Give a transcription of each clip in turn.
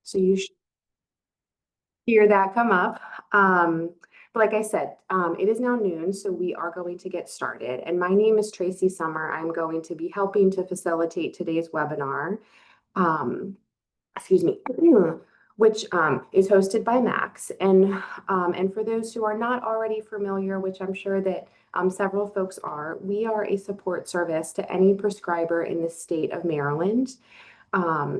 So you should hear that come up. But like I said, it is now noon, so we are going to get started. And my name is Tracy Summer. I'm going to be helping to facilitate today's webinar. Um, excuse me, which is hosted by Max. And for those who are not already familiar, which I'm sure that several folks are, we are a support service to any prescriber in the state of Maryland.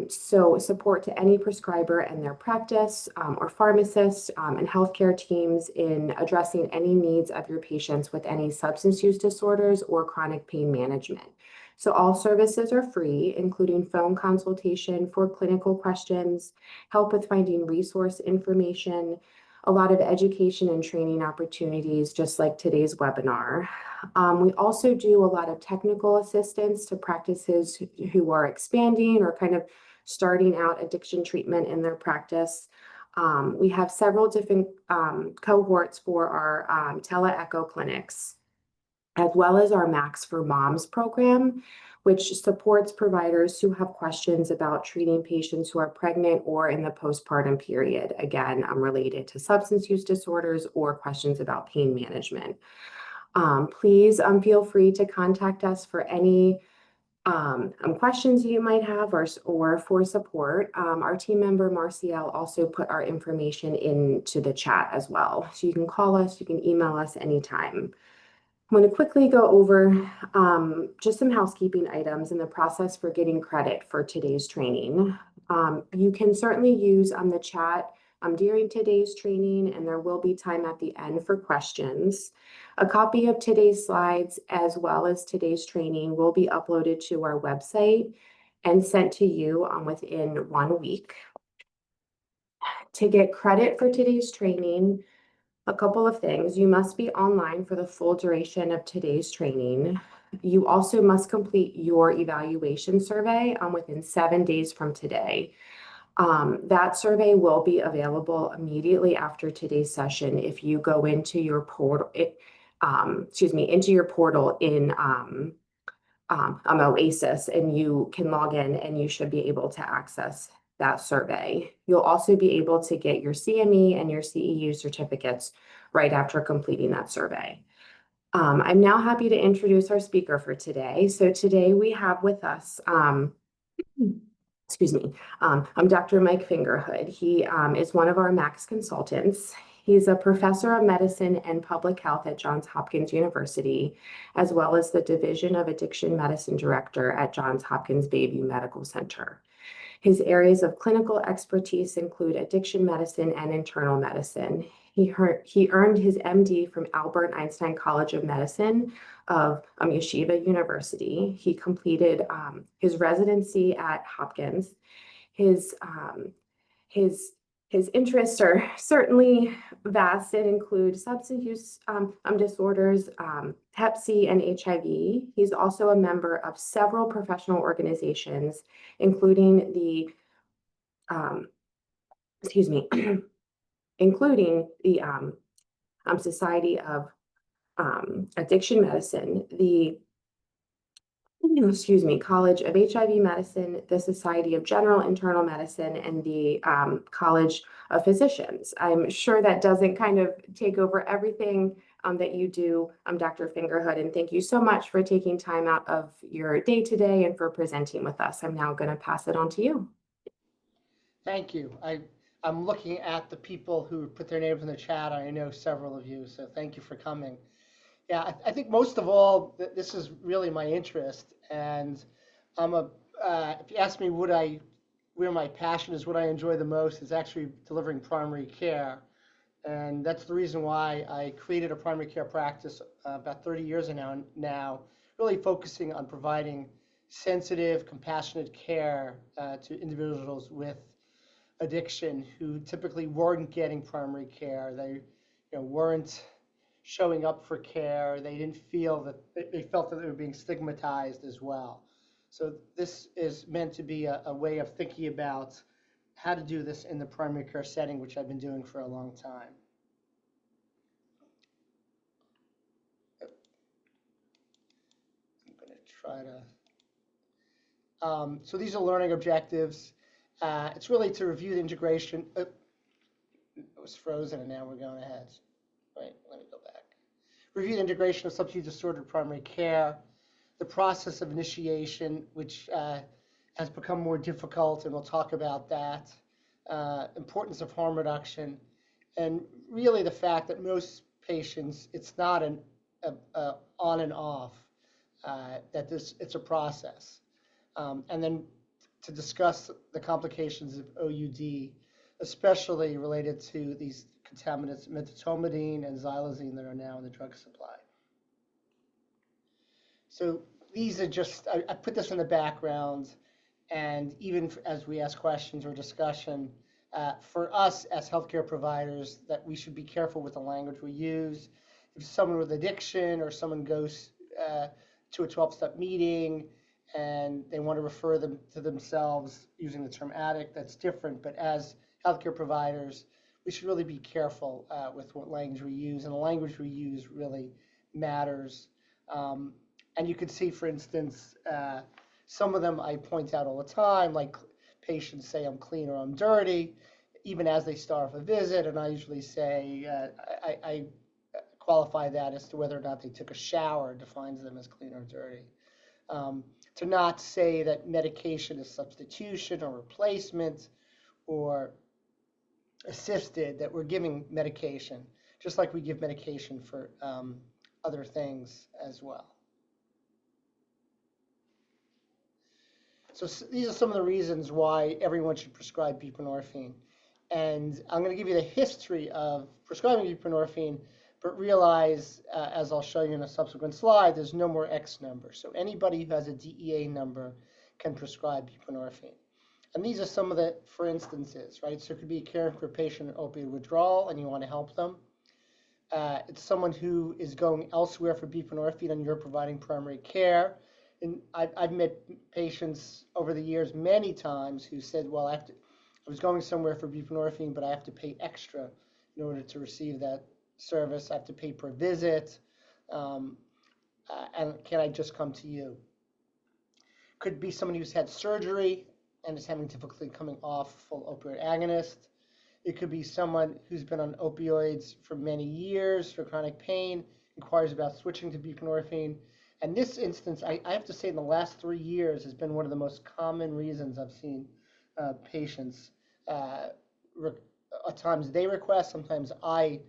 So support to any prescriber and their practice or pharmacists and healthcare teams in addressing any needs of your patients with any substance use disorders or chronic pain management. So all services are free, including phone consultation for clinical questions, help with finding resource information, a lot of education and training opportunities, just like today's webinar. We also do a lot of technical assistance to practices who are expanding or kind of starting out addiction treatment in their practice. We have several different cohorts for our tele-echo clinics, as well as our Max for Moms program, which supports providers who have questions about treating patients who are pregnant or in the postpartum period. Again, related to substance use disorders or questions about pain management. Please feel free to contact us for any questions you might have or for support. Our team member, Marciel, also put our information into the chat as well. So you can call us, you can email us anytime. I'm going to quickly go over just some housekeeping items in the process for getting credit for today's training. You can certainly use the chat during today's training, and there will be time at the end for questions. A copy of today's slides as well as today's training will be uploaded to our website and sent to you within 1 week. To get credit for today's training, a couple of things. You must be online for the full duration of today's training. You also must complete your evaluation survey within 7 days from today. That survey will be available immediately after today's session if you go into your portal, into your portal in Oasis, and you can log in and you should be able to access that survey. You'll also be able to get your CME and your CEU certificates right after completing that survey. I'm now happy to introduce our speaker for today. So today we have with us, I'm Dr. Mike Fingerhood. He is one of our Max consultants. He's a professor of medicine and public health at Johns Hopkins University, as well as the Division of Addiction Medicine Director at Johns Hopkins Bayview Medical Center. His areas of clinical expertise include addiction medicine and internal medicine. He earned his MD from Albert Einstein College of Medicine of Yeshiva University. He completed his residency at Hopkins. His interests are certainly vast and include substance use disorders, Hep C, and HIV. He's also a member of several professional organizations, including the including the Society of Addiction Medicine, the College of HIV Medicine, the Society of General Internal Medicine, and the College of Physicians. I'm sure that doesn't kind of take over everything that you do, Dr. Fingerhood, and thank you so much for taking time out of your day today and for presenting with us. I'm now going to pass it on to you. Thank you. I'm looking at the people who put their names in the chat. I know several of you, so thank you for coming. Yeah, I think most of all, this is really my interest, and if you ask me where my passion is, what I enjoy the most is actually delivering primary care, and that's the reason why I created a primary care practice about 30 years ago now, really focusing on providing sensitive, compassionate care to individuals with addiction who typically weren't getting primary care. They weren't showing up for care. They didn't feel that they felt that they were being stigmatized as well. So this is meant to be a way of thinking about how to do this in the primary care setting, which I've been doing for a long time. I'm going to try to. So these are learning objectives. It's really to review the integration. It was frozen and now we're going ahead. Right, let me go back. Review the integration of substance use disorder primary care, the process of initiation, which has become more difficult, and we'll talk about that. Importance of harm reduction, and really the fact that most patients, it's not an on and off, that it's a process. And then to discuss the complications of OUD, especially related to these contaminants, methetomidine and xylazine, that are now in the drug supply. So these are just, I put this in the background, and even as we ask questions or discussion, for us as healthcare providers, that we should be careful with the language we use. If someone with addiction or someone goes to a 12-step meeting and they want to refer them to themselves using the term addict, that's different. But as healthcare providers, we should really be careful with what language we use, and the language we use really matters. And you can see, for instance, some of them I point out all the time, like patients say I'm clean or I'm dirty, even as they start off a visit, and I usually say, I qualify that as to whether or not they took a shower defines them as clean or dirty. To not say that medication is substitution or replacement or assisted, that we're giving medication, just like we give medication for other things as well. So these are some of the reasons why everyone should prescribe buprenorphine. And I'm going to give you the history of prescribing buprenorphine, but realize, as I'll show you in a subsequent slide, there's no more X number. So anybody who has a DEA number can prescribe buprenorphine. And these are some of the, for instances, right? So it could be caring for a patient in opioid withdrawal and you want to help them. It's someone who is going elsewhere for buprenorphine and you're providing primary care. And I've met patients over the years many times who said, well, I was going somewhere for buprenorphine, but I have to pay extra in order to receive that service. I have to pay per visit. And can I just come to you? Could be someone who's had surgery and is having difficulty coming off full opioid agonist. It could be someone who's been on opioids for many years for chronic pain, inquires about switching to buprenorphine. And this instance, I have to say, in the last 3 years has been one of the most common reasons I've seen patients. At times they request, sometimes I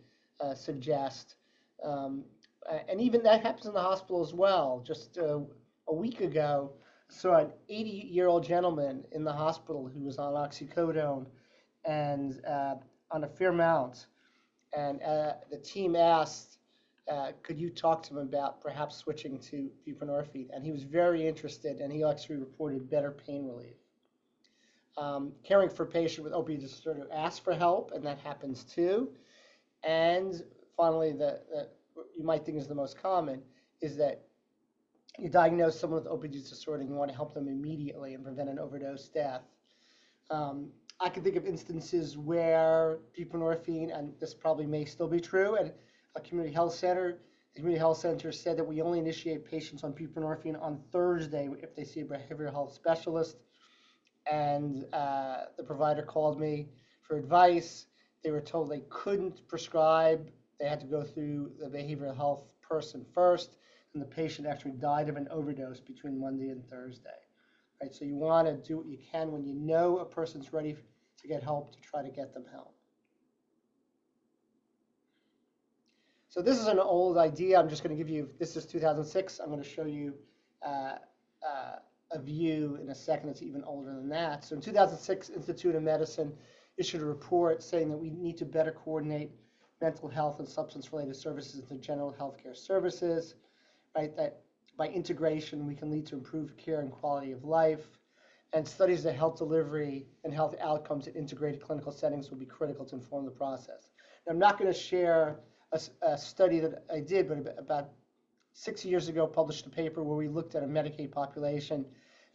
suggest. And even that happens in the hospital as well. Just a week ago, I saw an 80-year-old gentleman in the hospital who was on oxycodone and on a fair amount. And the team asked, could you talk to him about perhaps switching to buprenorphine? And he was very interested, and he actually reported better pain relief. Caring for a patient with opioid disorder asks for help, and that happens too. And finally, you might think is the most common, is that you diagnose someone with opioid disorder and you want to help them immediately and prevent an overdose death. I can think of instances where buprenorphine, and this probably may still be true, and a community health center, the community health center said that we only initiate patients on buprenorphine on Thursday if they see a behavioral health specialist. And the provider called me for advice. They were told they couldn't prescribe. They had to go through the behavioral health person first, and the patient actually died of an overdose between Monday and Thursday. Right? So you want to do what you can when you know a person's ready to get help to try to get them help. So this is an old idea. I'm just going to give you, this is 2006. I'm going to show you a view in a second that's even older than that. So in 2006, Institute of Medicine issued a report saying that we need to better coordinate mental health and substance-related services into general healthcare services, right? That by integration, we can lead to improved care and quality of life. And studies of health delivery and health outcomes in integrated clinical settings will be critical to inform the process. Now, I'm not going to share a study that I did, but about 6 years ago, published a paper where we looked at a Medicaid population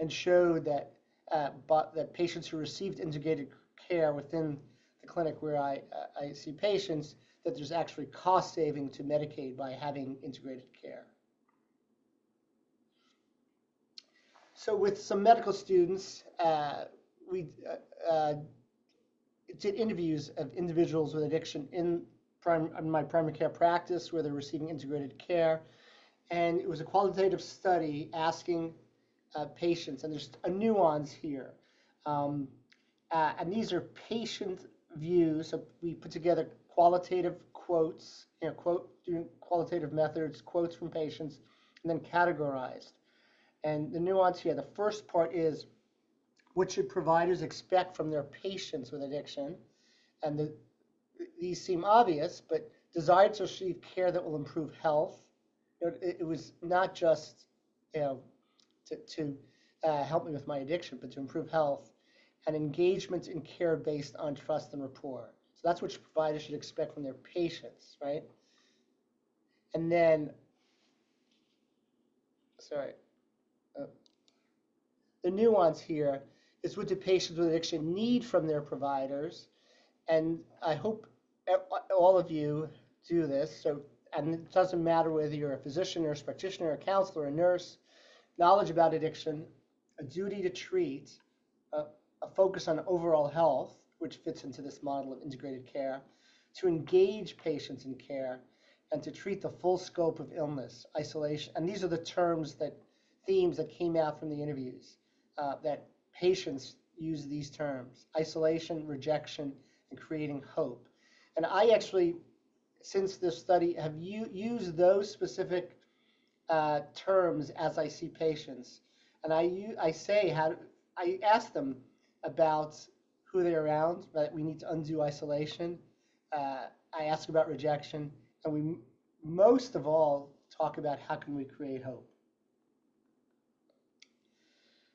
and showed that that patients who received integrated care within the clinic where I see patients, that there's actually cost saving to Medicaid by having integrated care. So with some medical students, we did interviews of individuals with addiction in my primary care practice where they're receiving integrated care. And it was a qualitative study asking patients, and there's a nuance here. Um, and these are patient views. So we put together qualitative quotes, doing qualitative methods, quotes from patients, and then categorized. And the nuance here, the first part is what should providers expect from their patients with addiction? And these seem obvious, but desire to receive care that will improve health. It was not just, to help me with my addiction, but to improve health, and engagement in care based on trust and rapport. So that's what providers should expect from their patients, right? And then, sorry, the nuance here is what do patients with addiction need from their providers? And I hope all of you do this. So, and it doesn't matter whether you're a physician, nurse practitioner, a counselor, a nurse, knowledge about addiction, a duty to treat, a focus on overall health, which fits into this model of integrated care, to engage patients in care, and to treat the full scope of illness, isolation. And these are the themes that came out from the interviews, that patients use these terms: isolation, rejection, and creating hope. And I actually, since this study, have used those specific terms as I see patients. And I ask them about who they're around, that we need to undo isolation. I ask about rejection, and we most of all talk about how can we create hope.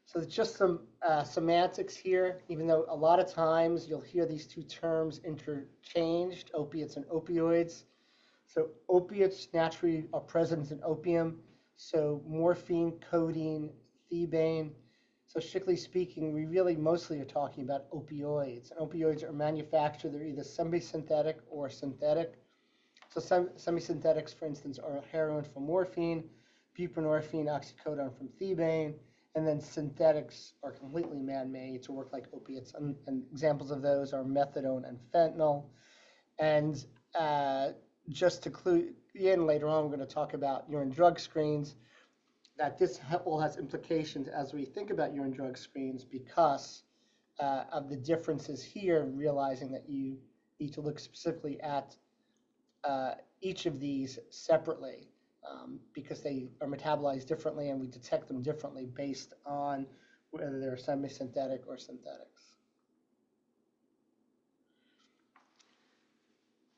So it's just some semantics here, even though a lot of times you'll hear these two terms interchanged, opiates and opioids. So opiates naturally are present in opium. So morphine, codeine, thebaine. So strictly speaking, we really mostly are talking about opioids. And opioids are manufactured, they're either semi-synthetic or synthetic. So semi-synthetics, for instance, are heroin from morphine, buprenorphine, oxycodone from thebaine, and then synthetics are completely man-made to work like opiates. And examples of those are methadone and fentanyl. And just to clue in, later on, we're going to talk about urine drug screens, that this all has implications as we think about urine drug screens because of the differences here, realizing that you need to look specifically at each of these separately because they are metabolized differently and we detect them differently based on whether they're semi-synthetic or synthetics.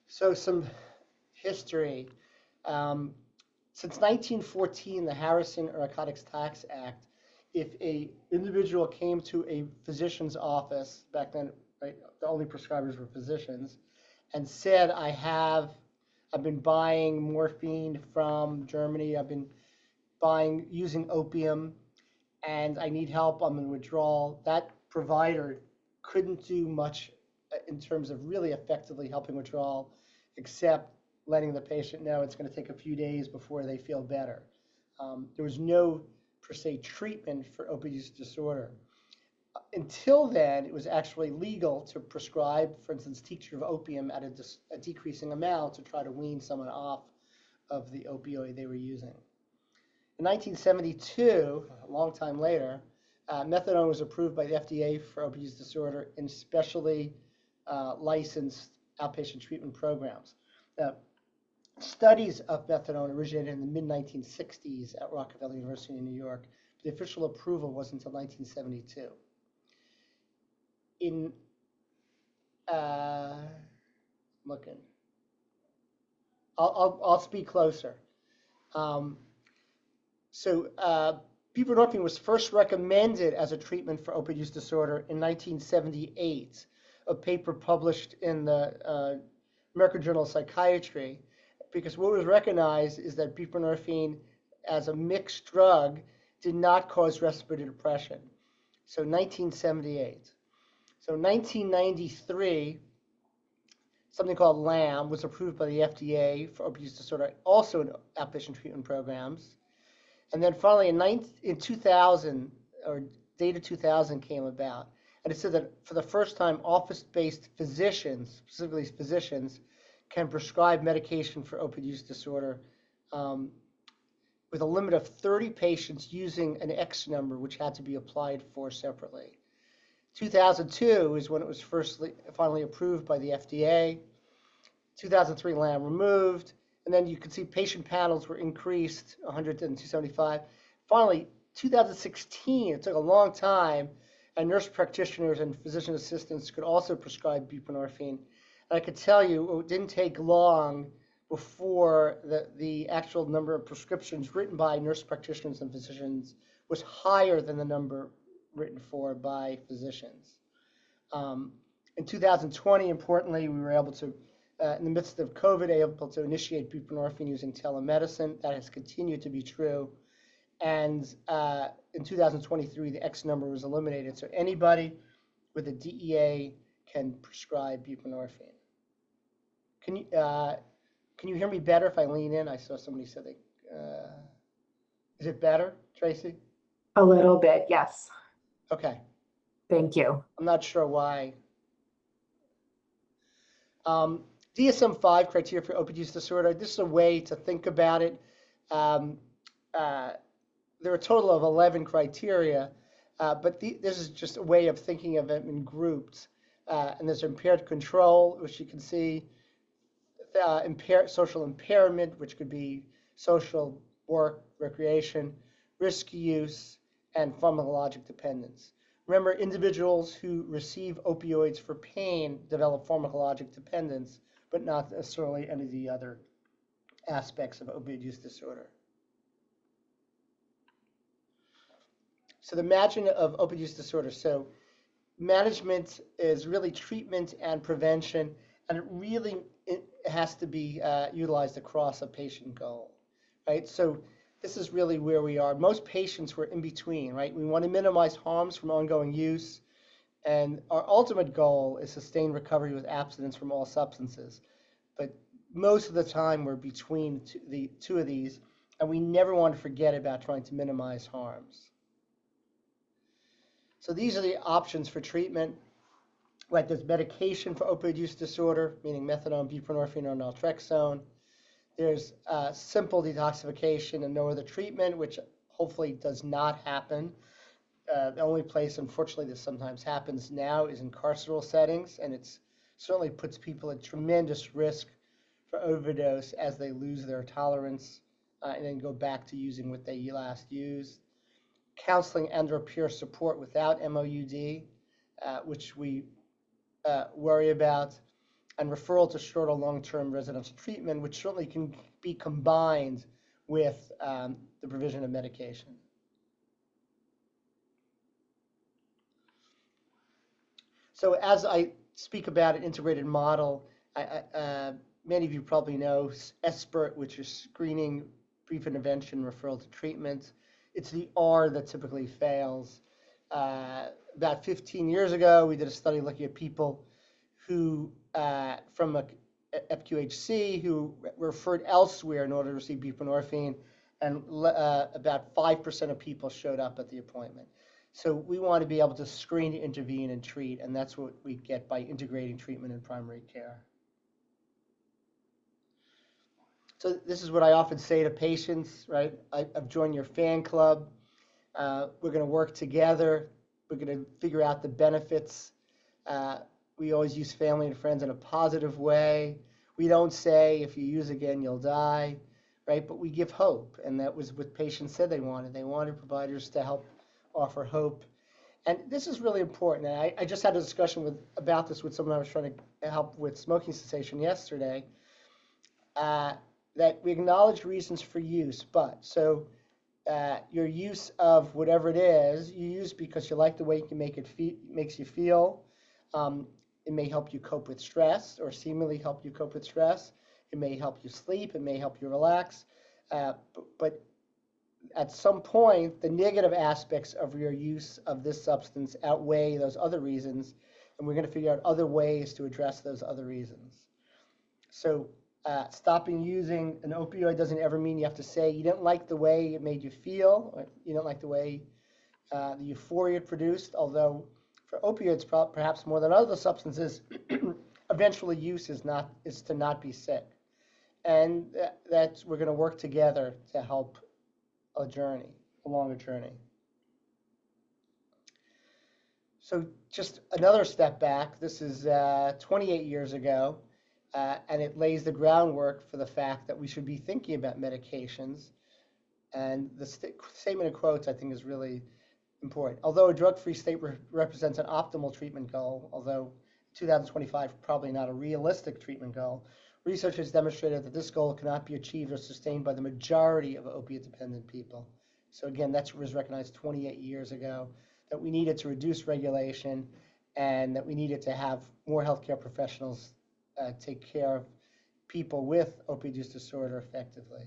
So some history. Since 1914, the Harrison Narcotics Tax Act, if a individual came to a physician's office, back then, right, the only prescribers were physicians, and said, I've been buying morphine from Germany, I've been using opium, and I need help, I'm in withdrawal, that provider couldn't do much in terms of really effectively helping withdrawal, except letting the patient know it's going to take a few days before they feel better. There was no, per se, treatment for opioid use disorder. Until then, it was actually legal to prescribe, for instance, tincture of opium at a decreasing amount to try to wean someone off of the opioid they were using. In 1972, a long time later, methadone was approved by the FDA for opioid use disorder in specially licensed outpatient treatment programs. Now, studies of methadone originated in the mid-1960s at Rockefeller University in New York. The official approval was until 1972. Looking. I'll speak closer. Buprenorphine was first recommended as a treatment for opioid use disorder in 1978. A paper published in the American Journal of Psychiatry, because what was recognized is that buprenorphine as a mixed drug did not cause respiratory depression. So 1978. So 1993, something called LAM was approved by the FDA for opioid use disorder, also in outpatient treatment programs. And then finally in 2000, or Data 2000 came about, And it said that for the first time, office-based physicians, specifically physicians, can prescribe medication for opioid use disorder um, with a limit of 30 patients using an X number, which had to be applied for separately. 2002 is when it was finally approved by the FDA. 2003 lamb removed, and then you can see patient panels were increased 100 to 275. Finally, 2016, it took a long time, and nurse practitioners and physician assistants could also prescribe buprenorphine. And I could tell you, it didn't take long before the actual number of prescriptions written by nurse practitioners and physicians was higher than the number written for by physicians. Um, in 2020, importantly, we were able to, in the midst of COVID, able to initiate buprenorphine using telemedicine. That has continued to be true. And in 2023, the X number was eliminated. So anybody with a DEA can prescribe buprenorphine. Can you hear me better if I lean in? I saw somebody said they. Is it better, Tracy? A little bit, yes. Okay. Thank you. I'm not sure why. DSM-5 criteria for opioid use disorder. This is a way to think about it. Um, there are a total of 11 criteria, but this is just a way of thinking of them in groups. And there's impaired control, which you can see, social impairment, which could be social, work, recreation, risky use, and pharmacologic dependence. Remember, individuals who receive opioids for pain develop pharmacologic dependence, but not necessarily any of the other aspects of opioid use disorder. So the management of opioid use disorder. So management is really treatment and prevention, and it has to be utilized across a patient goal, right? So this is really where we are. Most patients were in between, right? We want to minimize harms from ongoing use, and our ultimate goal is sustained recovery with abstinence from all substances. But most of the time, we're between the two of these, and we never want to forget about trying to minimize harms. So these are the options for treatment. Right, there's medication for opioid use disorder, meaning methadone, buprenorphine, or naltrexone. There's simple detoxification and no other treatment, which hopefully does not happen. The only place, unfortunately, this sometimes happens now is in carceral settings, and it certainly puts people at tremendous risk for overdose as they lose their tolerance and then go back to using what they last used. Counseling and/or peer support without MOUD, which we worry about, and referral to short or long-term residential treatment, which certainly can be combined with the provision of medication. So as I speak about an integrated model, many of you probably know SBIRT, which is screening, brief intervention, referral to treatment. It's the R that typically fails. About 15 years ago, we did a study looking at people who, from a FQHC, who were referred elsewhere in order to receive buprenorphine, and about 5% of people showed up at the appointment. So we want to be able to screen, intervene, and treat, and that's what we get by integrating treatment and primary care. So this is what I often say to patients, right? I've joined your fan club. We're going to work together. We're going to figure out the benefits. We always use family and friends in a positive way. We don't say, if you use again, you'll die, right? But we give hope, and that was what patients said they wanted. They wanted providers to help offer hope. And this is really important. And I just had a discussion about this with someone I was trying to help with smoking cessation yesterday, that we acknowledge reasons for use, but so your use of whatever it is, you use because you like the way you can makes you feel. It may help you cope with stress, or seemingly help you cope with stress. It may help you sleep. It may help you relax. But at some point, the negative aspects of your use of this substance outweigh those other reasons, and we're going to figure out other ways to address those other reasons. So stopping using an opioid doesn't ever mean you have to say you didn't like the way it made you feel, or you don't like the way the euphoria it produced, although for opioids, perhaps more than other substances, eventually use is to not be sick, and that's we're going to work together to help a longer journey. So just another step back. This is 28 years ago, and it lays the groundwork for the fact that we should be thinking about medications. And the statement in quotes, I think, is really important. Although a drug-free state represents an optimal treatment goal, although 2025 probably not a realistic treatment goal, research has demonstrated that this goal cannot be achieved or sustained by the majority of opiate-dependent people. So again, that was recognized 28 years ago, that we needed to reduce regulation and that we needed to have more healthcare professionals take care of people with opioid use disorder effectively.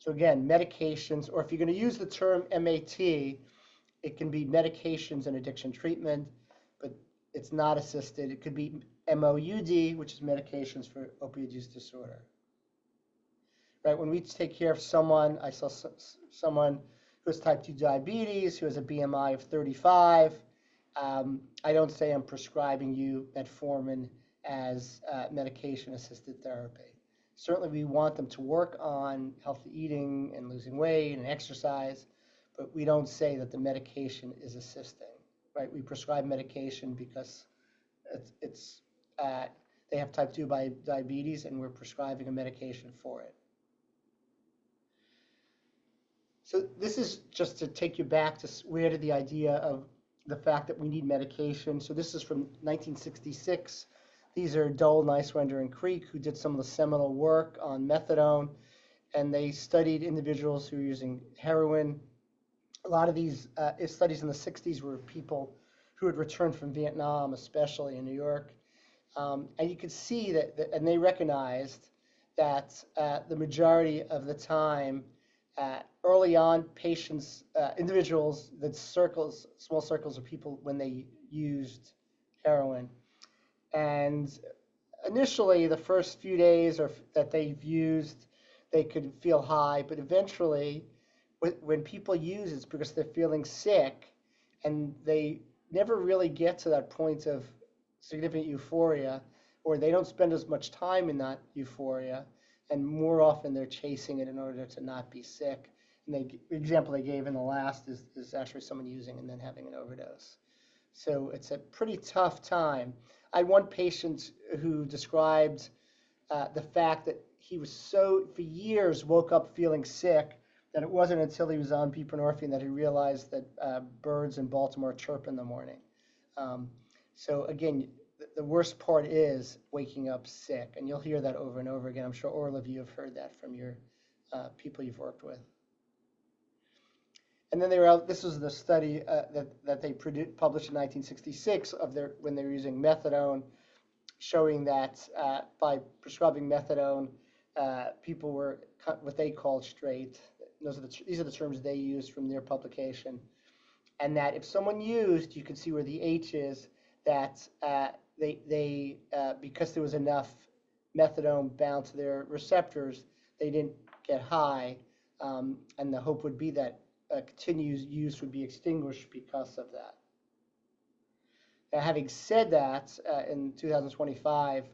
So again, medications, or if you're going to use the term MAT, it can be medications and addiction treatment, but it's not assisted. It could be MOUD, which is medications for opioid use disorder. Right, when we take care of someone, I saw someone who has type 2 diabetes, who has a BMI of 35. I don't say I'm prescribing you metformin as medication-assisted therapy. Certainly, we want them to work on healthy eating and losing weight and exercise, but we don't say that the medication is assisting. Right? We prescribe medication because they have type 2 diabetes, and we're prescribing a medication for it. So this is just to take you back to where did the idea of the fact that we need medication. So this is from 1966. These are Dole, Neiswender, and Creek, who did some of the seminal work on methadone, and they studied individuals who were using heroin. A lot of these studies in the 60s were people who had returned from Vietnam, especially in New York. And you could see and they recognized that the majority of the time, early on, patients, individuals, small circles of people when they used heroin. And initially, the first few days that they've used, they could feel high, but eventually, when people use, it's because they're feeling sick, and they never really get to that point of significant euphoria, or they don't spend as much time in that euphoria, and more often they're chasing it in order to not be sick. And the example they gave in the last is actually someone using and then having an overdose. So it's a pretty tough time. I had one patient who described the fact that he was for years, woke up feeling sick, that it wasn't until he was on buprenorphine that he realized that birds in Baltimore chirp in the morning. So again, the worst part is waking up sick, and you'll hear that over and over again. I'm sure all of you have heard that from your people you've worked with. And then this was the study that they published in 1966 when they were using methadone, showing that by prescribing methadone, people were what they called straight. These are the terms they used from their publication. And that if someone used, you can see where the H is, that they because there was enough methadone bound to their receptors, they didn't get high. And the hope would be that continued use would be extinguished because of that. Now, having said that, in 2025,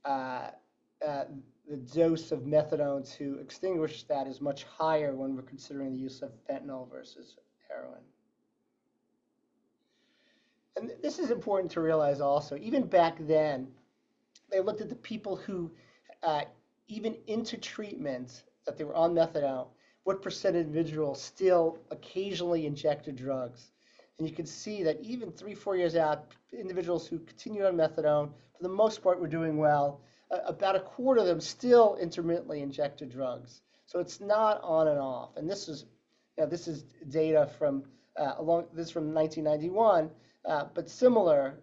the dose of methadone to extinguish that is much higher when we're considering the use of fentanyl versus heroin. And this is important to realize also. Even back then, they looked at the people who, even into treatment, that they were on methadone, what percent of individuals still occasionally injected drugs. And you can see that even 3-4 years out, individuals who continued on methadone, for the most part, were doing well. About a quarter of them still intermittently injected drugs. So it's not on and off. And this is data from from 1991, but similar,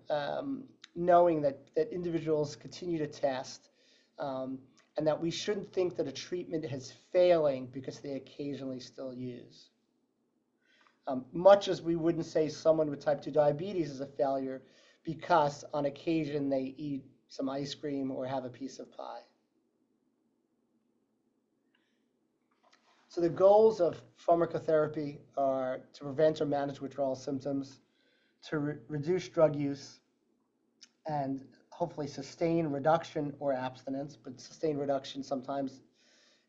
knowing that individuals continue to test. And that we shouldn't think that a treatment is failing because they occasionally still use. Much as we wouldn't say someone with type 2 diabetes is a failure because on occasion they eat some ice cream or have a piece of pie. So the goals of pharmacotherapy are to prevent or manage withdrawal symptoms, to reduce drug use, and hopefully sustain reduction or abstinence, but sustained reduction sometimes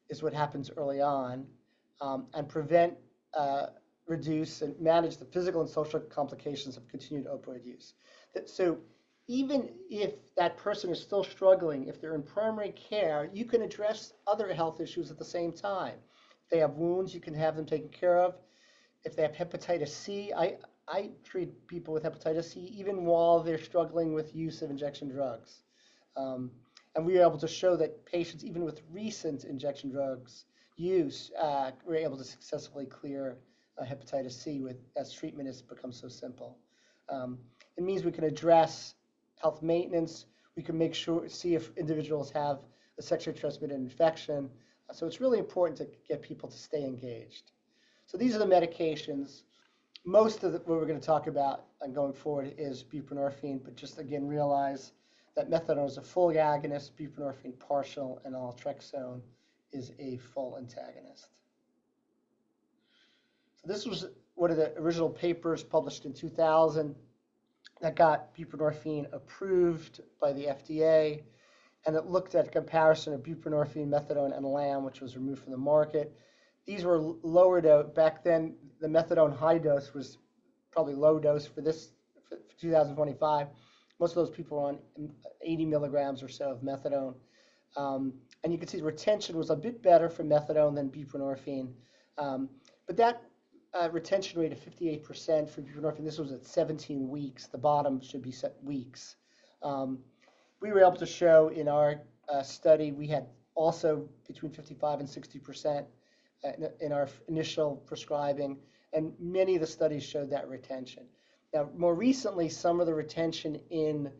is what happens early on, and prevent, reduce, and manage the physical and social complications of continued opioid use. So even if that person is still struggling, if they're in primary care, you can address other health issues at the same time. If they have wounds, you can have them taken care of. If they have hepatitis C, I treat people with hepatitis C even while they're struggling with use of injection drugs. Um, and we were able to show that patients, even with recent injection drugs use, were able to successfully clear hepatitis C as treatment has become so simple. It means we can address health maintenance. We can see if individuals have a sexually transmitted infection. So it's really important to get people to stay engaged. So these are the medications. Most of what we're going to talk about going forward is buprenorphine, but just again realize that methadone is a full agonist, buprenorphine partial, and naltrexone is a full antagonist. So this was one of the original papers published in 2000 that got buprenorphine approved by the FDA, and it looked at a comparison of buprenorphine, methadone, and LAM, which was removed from the market. These were lower dose. Back then, the methadone high dose was probably low dose for 2025. Most of those people were on 80 milligrams or so of methadone. And you can see the retention was a bit better for methadone than buprenorphine. But that retention rate of 58% for buprenorphine, this was at 17 weeks. The bottom should be set weeks. We were able to show in our study, we had also between 55 and 60% in our initial prescribing, and many of the studies showed that retention. Now, more recently, some of the retention in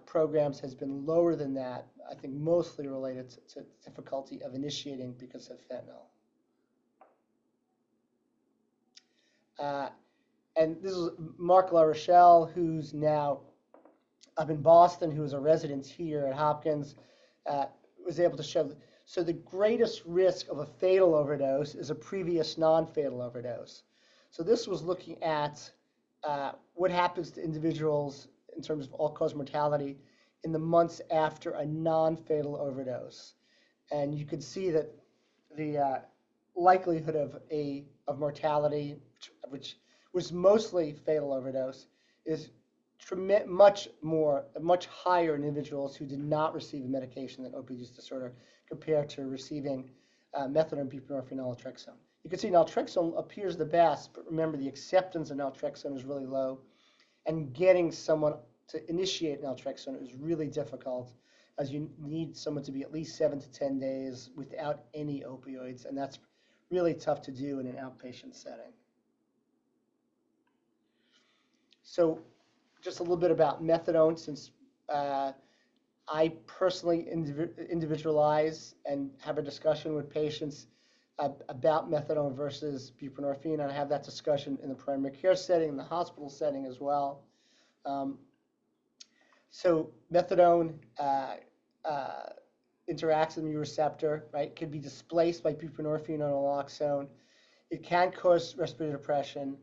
programs has been lower than that, I think mostly related to difficulty of initiating because of fentanyl. And this is Mark LaRochelle, who's now up in Boston, who is a resident here at Hopkins, was able to show. So the greatest risk of a fatal overdose is a previous non-fatal overdose. So this was looking at what happens to individuals in terms of all-cause mortality in the months after a non-fatal overdose. And you could see that the likelihood of mortality, which was mostly fatal overdose, is much higher in individuals who did not receive a medication than opioid use disorder compared to receiving methadone, buprenorphine, naltrexone. You can see naltrexone appears the best, but remember the acceptance of naltrexone is really low, and getting someone to initiate naltrexone is really difficult, as you need someone to be at least 7 to 10 days without any opioids, and that's really tough to do in an outpatient setting. So just a little bit about methadone, since I personally individualize and have a discussion with patients about methadone versus buprenorphine, and I have that discussion in the primary care setting, in the hospital setting as well. So methadone interacts with the mu receptor, right? It can be displaced by buprenorphine or naloxone. It can cause respiratory depression,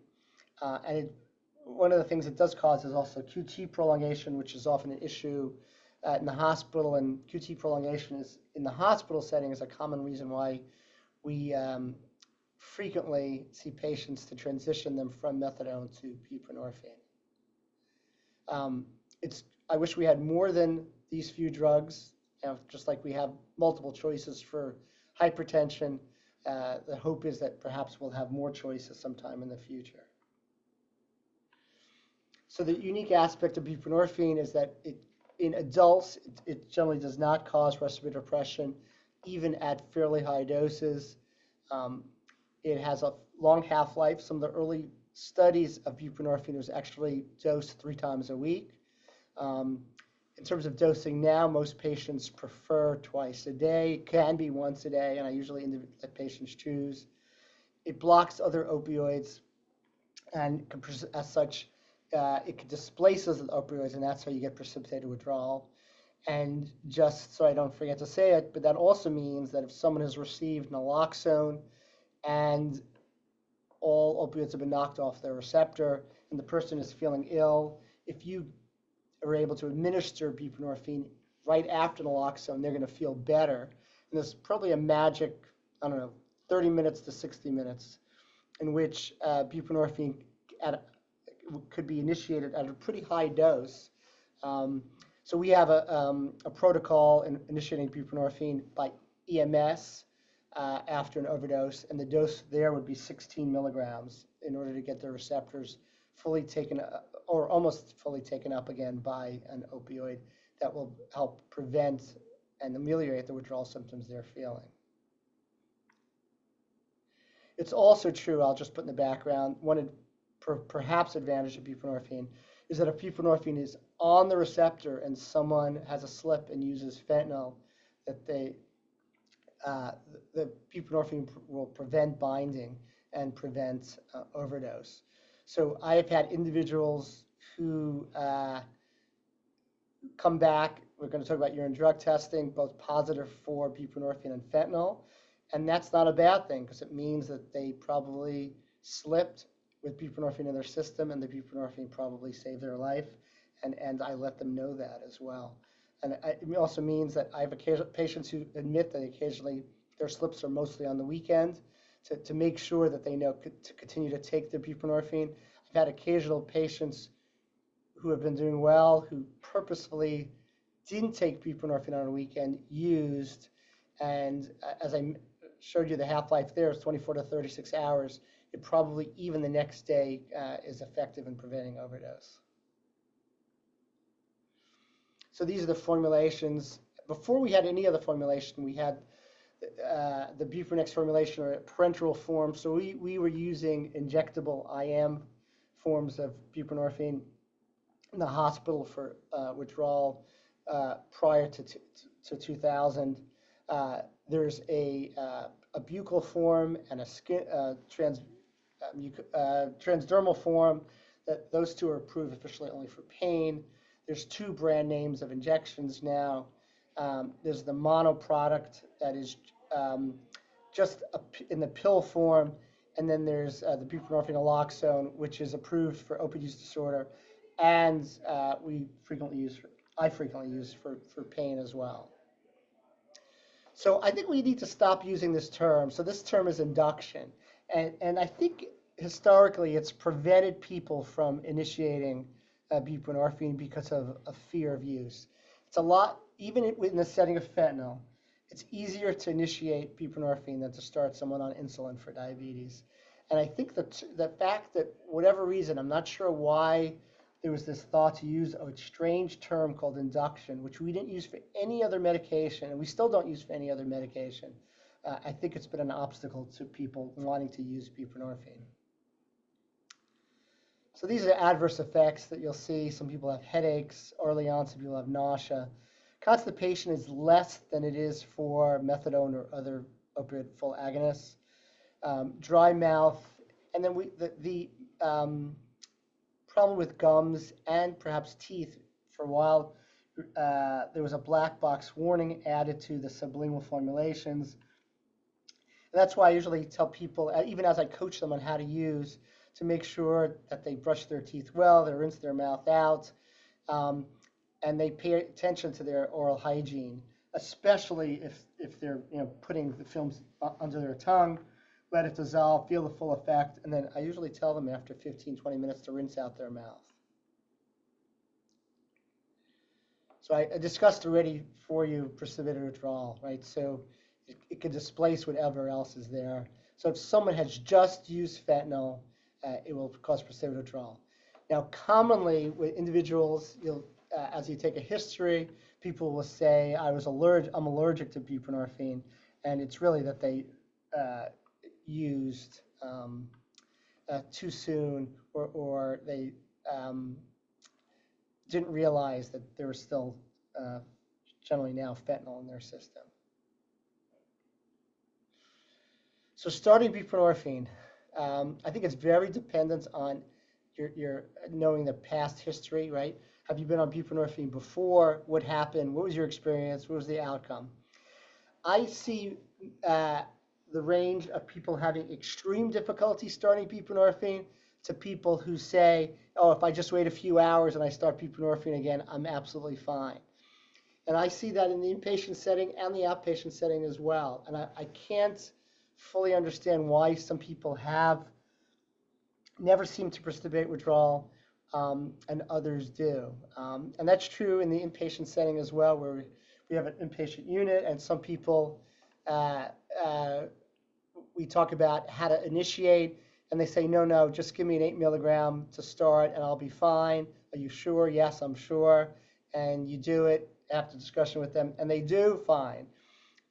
and one of the things it does cause is also QT prolongation, which is often an issue in the hospital, and QT prolongation is in the hospital setting is a common reason why we frequently see patients to transition them from methadone to buprenorphine. I wish we had more than these few drugs, just like we have multiple choices for hypertension. The hope is that perhaps we'll have more choices sometime in the future. So the unique aspect of buprenorphine is that in adults, it generally does not cause respiratory depression, even at fairly high doses. It has a long half-life. Some of the early studies of buprenorphine was actually dosed 3 times a week. In terms of dosing now, most patients prefer twice a day. It can be once a day, and I usually let patients choose. It blocks other opioids, and as such, it can displace those opioids, and that's how you get precipitated withdrawal. And just so I don't forget to say it, but that also means that if someone has received naloxone and all opioids have been knocked off their receptor, and the person is feeling ill. If you are able to administer buprenorphine right after naloxone, they're going to feel better. And there's probably a magic, I don't know, 30 minutes to 60 minutes in which buprenorphine could be initiated at a pretty high dose. Um, so we have a protocol in initiating buprenorphine by EMS after an overdose, and the dose there would be 16 milligrams in order to get the receptors fully taken or almost fully taken up again by an opioid that will help prevent and ameliorate the withdrawal symptoms they're feeling. It's also true, I'll just put in the background, one perhaps advantage of buprenorphine is that if buprenorphine is on the receptor and someone has a slip and uses fentanyl, that the buprenorphine will prevent binding and prevent overdose. So I have had individuals who come back. We're going to talk about urine drug testing, both positive for buprenorphine and fentanyl. And that's not a bad thing because it means that they probably slipped with buprenorphine in their system and the buprenorphine probably saved their life. And I let them know that as well. And it also means that I have patients who admit that occasionally their slips are mostly on the weekend to make sure that they know to continue to take the buprenorphine. I've had occasional patients who have been doing well, who purposefully didn't take buprenorphine on a weekend, used, and as I showed you, the half-life there is 24 to 36 hours. It probably even the next day is effective in preventing overdose. So these are the formulations. Before we had any other formulation, we had the Buprenex formulation or parenteral form. So we were using injectable IM forms of buprenorphine in the hospital for withdrawal prior to 2000. There's a buccal form and a transdermal form. That those two are approved officially only for pain. There's two brand names of injections now. There's the mono product that is just in the pill form, and then there's the buprenorphine naloxone, which is approved for opioid use disorder, and I frequently use for pain as well. So I think we need to stop using this term. So this term is induction, and I think historically it's prevented people from initiating buprenorphine because of a fear of use. It's a lot, even in the setting of fentanyl, it's easier to initiate buprenorphine than to start someone on insulin for diabetes. And I think that the fact that whatever reason, I'm not sure why there was this thought to use a strange term called induction, which we didn't use for any other medication, and we still don't use for any other medication. I think it's been an obstacle to people wanting to use buprenorphine. So these are adverse effects that you'll see. Some people have headaches early on, some people have nausea. Constipation is less than it is for methadone or other opioid full agonists. Dry mouth, and then the problem with gums and perhaps teeth. For a while, there was a black box warning added to the sublingual formulations. And that's why I usually tell people, even as I coach them on how to use, to make sure that they brush their teeth well, they rinse their mouth out, and they pay attention to their oral hygiene, especially if they're putting the films under their tongue. Let it dissolve, feel the full effect, and then I usually tell them after 15, 20 minutes to rinse out their mouth. So I discussed already for you precipitated withdrawal, right? So it can displace whatever else is there. So if someone has just used fentanyl, it will cause precipitated withdrawal. Now, commonly with individuals, as you take a history, people will say, I'm allergic to buprenorphine, and it's really that they used too soon, or they didn't realize that there was still generally now fentanyl in their system. So starting buprenorphine, I think it's very dependent on your knowing the past history, right? Have you been on buprenorphine before? What happened? What was your experience? What was the outcome? I see the range of people having extreme difficulty starting buprenorphine to people who say, oh, if I just wait a few hours and I start buprenorphine again, I'm absolutely fine. And I see that in the inpatient setting and the outpatient setting as well. And I can't fully understand why some people have never seem to precipitate withdrawal, and others do. And that's true in the inpatient setting as well, where we have an inpatient unit, and some people, uh, uh, we talk about how to initiate, and they say, no, no, just give me an 8 milligram to start, and I'll be fine. Are you sure? Yes, I'm sure. And you do it after discussion with them, and they do fine.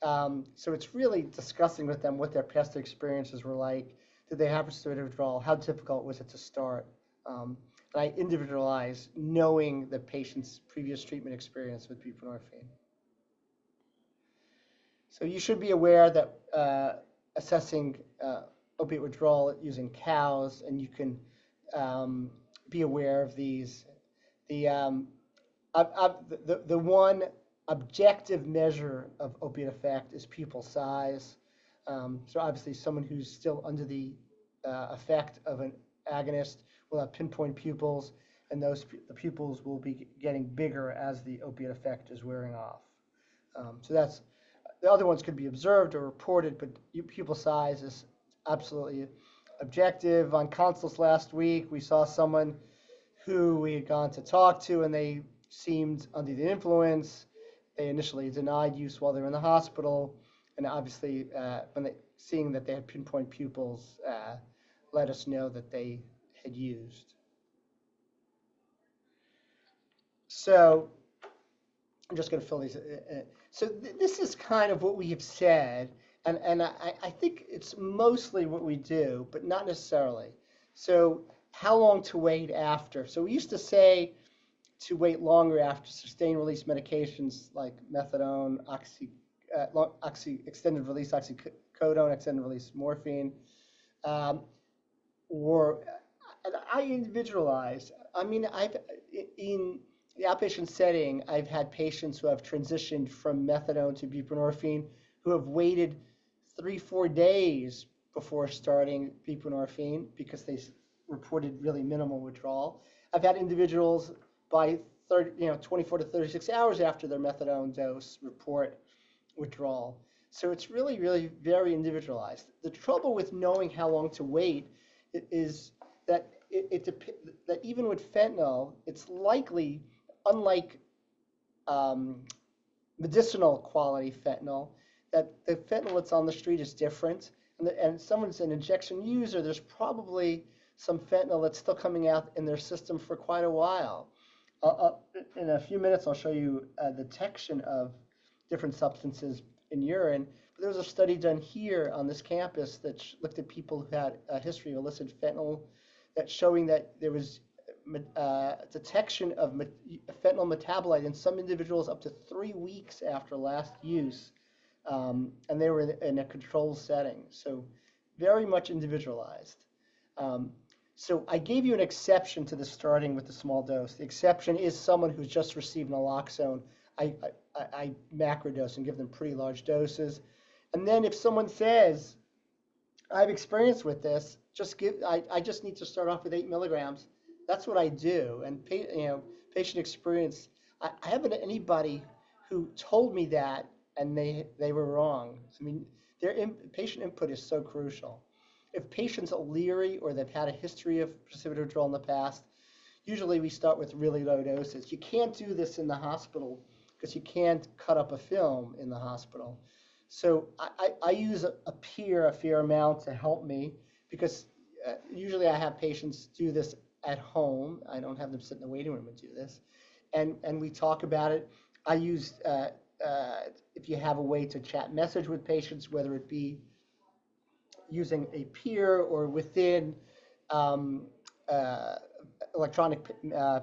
So it's really discussing with them what their past experiences were like. Did they have precipitated withdrawal? How difficult was it to start? And I individualize knowing the patient's previous treatment experience with buprenorphine. So you should be aware that assessing opiate withdrawal using cows, and you can be aware of these. The, the one objective measure of opiate effect is pupil size. So obviously someone who's still under the effect of an agonist will have pinpoint pupils, and the pupils will be getting bigger as the opiate effect is wearing off. So that's, the other ones could be observed or reported, but pupil size is absolutely objective. On consults last week, we saw someone who we had gone to talk to, and they seemed under the influence. They initially denied use while they were in the hospital, and obviously, seeing that they had pinpoint pupils, let us know that they had used. So I'm just going to fill these. So this is kind of what we have said, and I think it's mostly what we do, but not necessarily. So how long to wait after? So we used to say to wait longer after sustained release medications like methadone, extended release oxycodone, extended release morphine, or and I individualized. I mean, in the outpatient setting, I've had patients who have transitioned from methadone to buprenorphine who have waited 3-4 days before starting buprenorphine because they reported really minimal withdrawal. I've had individuals by 24 to 36 hours after their methadone dose report withdrawal. So it's really, really very individualized. The trouble with knowing how long to wait is that that even with fentanyl, it's likely, unlike medicinal quality fentanyl, that the fentanyl that's on the street is different. And someone's an injection user, there's probably some fentanyl that's still coming out in their system for quite a while. In a few minutes, I'll show you detection of different substances in urine. But there was a study done here on this campus that looked at people who had a history of illicit fentanyl, that's showing that there was detection of fentanyl metabolite in some individuals up to 3 weeks after last use, and they were in a controlled setting. So very much individualized. So I gave you an exception to the starting with the small dose. The exception is someone who's just received naloxone. I macrodose and give them pretty large doses. And then if someone says, I have experience with this, I just need to start off with 8 milligrams. That's what I do. And patient experience, I haven't anybody who told me that and they were wrong. I mean, patient input is so crucial. If patients are leery or they've had a history of precipitated withdrawal in the past, usually we start with really low doses. You can't do this in the hospital because you can't cut up a film in the hospital. So I use a peer a fair amount to help me because usually I have patients do this at home. I don't have them sit in the waiting room and do this. And we talk about it. I use, if you have a way to chat message with patients, whether it be using a peer or within electronic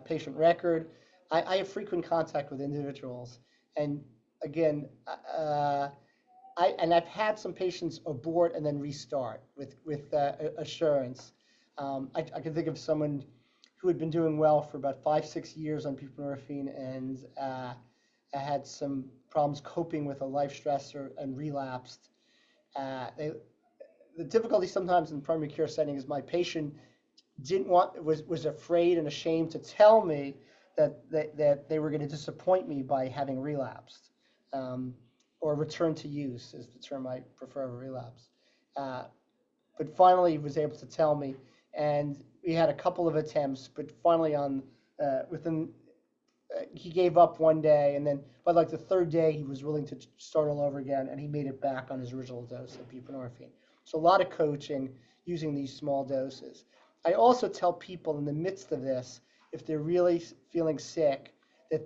patient record, I have frequent contact with individuals. And again, I've had some patients abort and then restart with assurance. I can think of someone who had been doing well for about 5-6 years on buprenorphine and had some problems coping with a life stressor and relapsed. the difficulty sometimes in the primary care setting is my patient didn't want was afraid and ashamed to tell me that they were going to disappoint me by having relapsed, um, or return to use is the term I prefer over relapse. Uh, but finally, he was able to tell me, and we had a couple of attempts, but finally within he gave up one day, and then by like the third day, he was willing to start all over again, and he made it back on his original dose of buprenorphine. So a lot of coaching using these small doses. I also tell people in the midst of this, if they're really feeling sick, that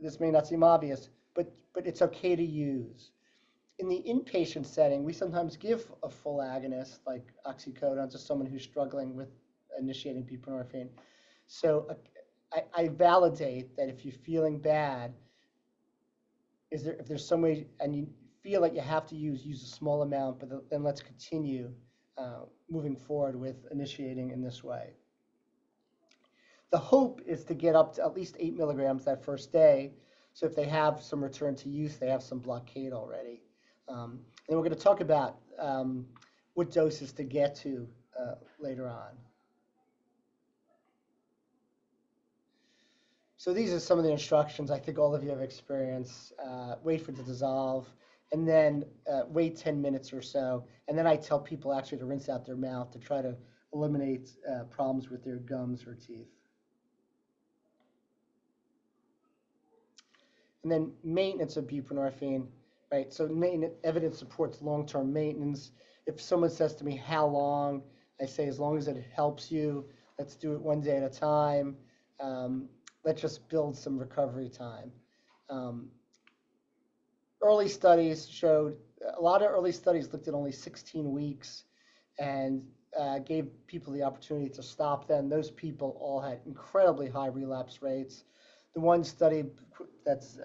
this may not seem obvious, but it's okay to use. In the inpatient setting, we sometimes give a full agonist like oxycodone to someone who's struggling with initiating buprenorphine. So I validate that if you're feeling bad, if there's some way and you feel like you have to use a small amount, but then let's continue moving forward with initiating in this way. The hope is to get up to at least 8 milligrams that first day. So if they have some return to use, they have some blockade already. And we're going to talk about what doses to get to later on. So these are some of the instructions I think all of you have experienced. Wait for it to dissolve, and then wait 10 minutes or so. And then I tell people actually to rinse out their mouth to try to eliminate problems with their gums or teeth. And then maintenance of buprenorphine, right? So evidence supports long-term maintenance. If someone says to me, how long? I say, as long as it helps you, let's do it one day at a time. Let's just build some recovery time. Early studies showed, a lot of early studies looked at only 16 weeks and gave people the opportunity to stop them. Those people all had incredibly high relapse rates. The one study that's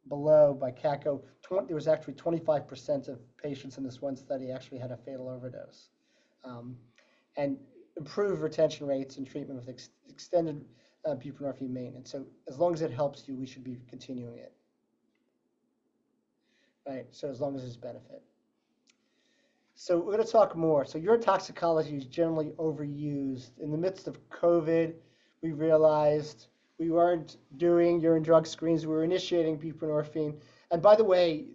below by CACO, there was actually 25% of patients in this one study actually had a fatal overdose. And improved retention rates and treatment with extended buprenorphine maintenance. So as long as it helps you, we should be continuing it. Right, so as long as there's benefit. So we're going to talk more. So urine toxicology is generally overused. In the midst of COVID, we realized we weren't doing urine drug screens. We were initiating buprenorphine. And by the way,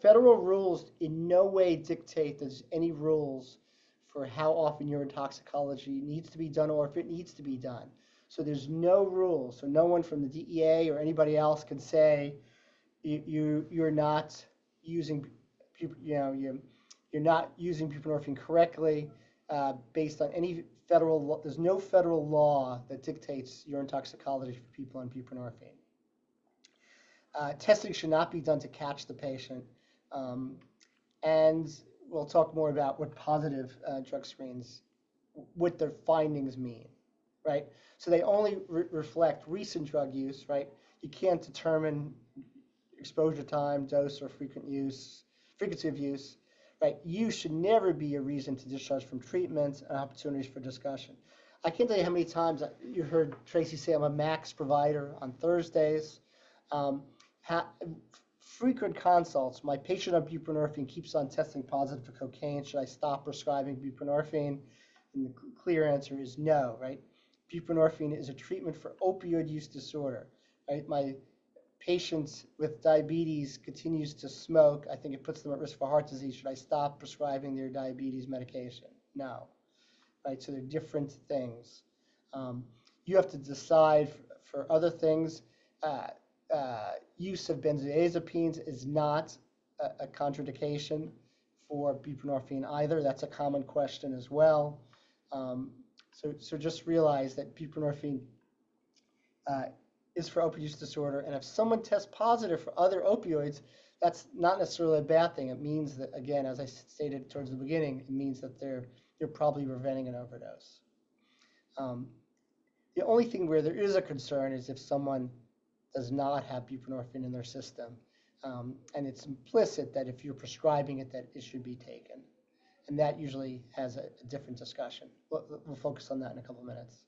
federal rules in no way dictate there's any rules for how often urine toxicology needs to be done or if it needs to be done. So there's no rules. So no one from the DEA or anybody else can say you're not using, you're not using buprenorphine correctly based on any federal law. There's no federal law that dictates urine toxicology for people on buprenorphine. Testing should not be done to catch the patient. And we'll talk more about what positive drug screens, what their findings mean, right? So they only reflect recent drug use, right? You can't determine exposure time, dose, or frequency of use, right? Use should never be a reason to discharge from treatment and opportunities for discussion. I can't tell you how many times you heard Tracy say I'm a max provider on Thursdays. Frequent consults. My patient on buprenorphine keeps on testing positive for cocaine. Should I stop prescribing buprenorphine? And the clear answer is no, right? Buprenorphine is a treatment for opioid use disorder, right? My patient with diabetes continues to smoke. I think it puts them at risk for heart disease. Should I stop prescribing their diabetes medication? No, right? So they're different things. You have to decide for other things. Use of benzodiazepines is not a contraindication for buprenorphine either. That's a common question as well. So just realize that buprenorphine is for opioid use disorder, and if someone tests positive for other opioids, that's not necessarily a bad thing. It means that, again, as I stated towards the beginning, it means that they're probably preventing an overdose. The only thing where there is a concern is if someone does not have buprenorphine in their system, and it's implicit that if you're prescribing it, that it should be taken, and that usually has a different discussion. We'll focus on that in a couple minutes.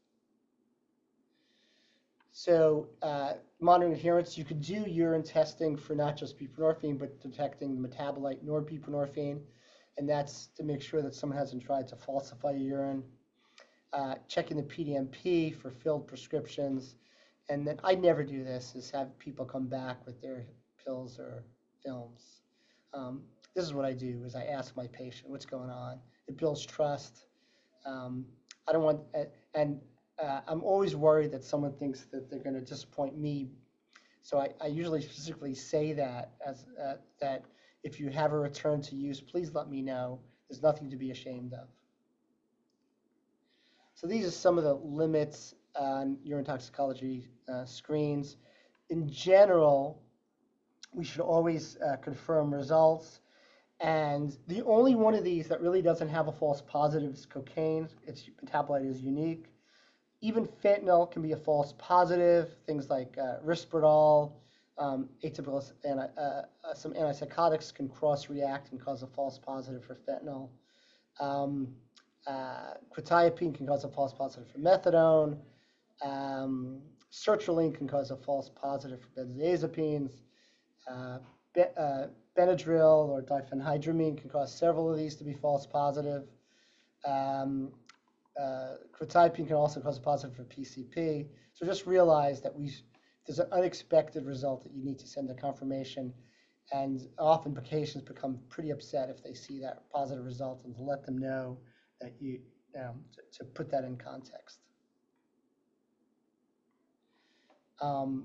So monitoring adherence, you could do urine testing for not just buprenorphine, but detecting the metabolite norbuprenorphine. and that's to make sure that someone hasn't tried to falsify urine. Checking the PDMP for filled prescriptions. And then I never do this, is have people come back with their pills or films. This is what I do, is I ask my patient what's going on. It builds trust. I don't want, and I'm always worried that someone thinks that they're going to disappoint me. So I usually specifically say that as that if you have a return to use, please let me know. There's nothing to be ashamed of. So these are some of the limits on urine toxicology screens. In general, we should always confirm results. And the only one of these that really doesn't have a false positive is cocaine. Its metabolite is unique. Even fentanyl can be a false positive. Things like risperidol, atypical, some antipsychotics can cross-react and cause a false positive for fentanyl. Quetiapine can cause a false positive for methadone. Sertraline can cause a false positive for benzodiazepines. Benadryl or diphenhydramine can cause several of these to be false positive. Quetiapine can also cause a positive for PCP. So just realize that there's an unexpected result that you need to send a confirmation. And often patients become pretty upset if they see that positive result, and to let them know that to put that in context. And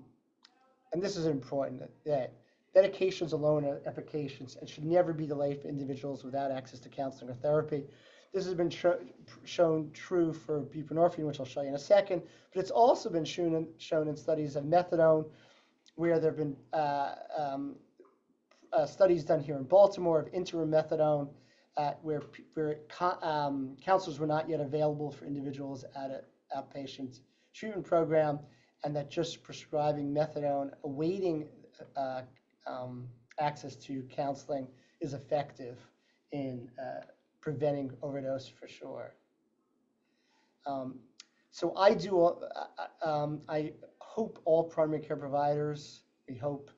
this is important, that medications alone are efficacious and should never be delayed for individuals without access to counseling or therapy. This has been shown true for buprenorphine, which I'll show you in a second, but it's also been shown in studies of methadone, where there have been studies done here in Baltimore of interim methadone, where counselors were not yet available for individuals at an outpatient treatment program, and that just prescribing methadone, awaiting access to counseling, is effective in preventing overdose for sure. So I hope all primary care providers, we hope,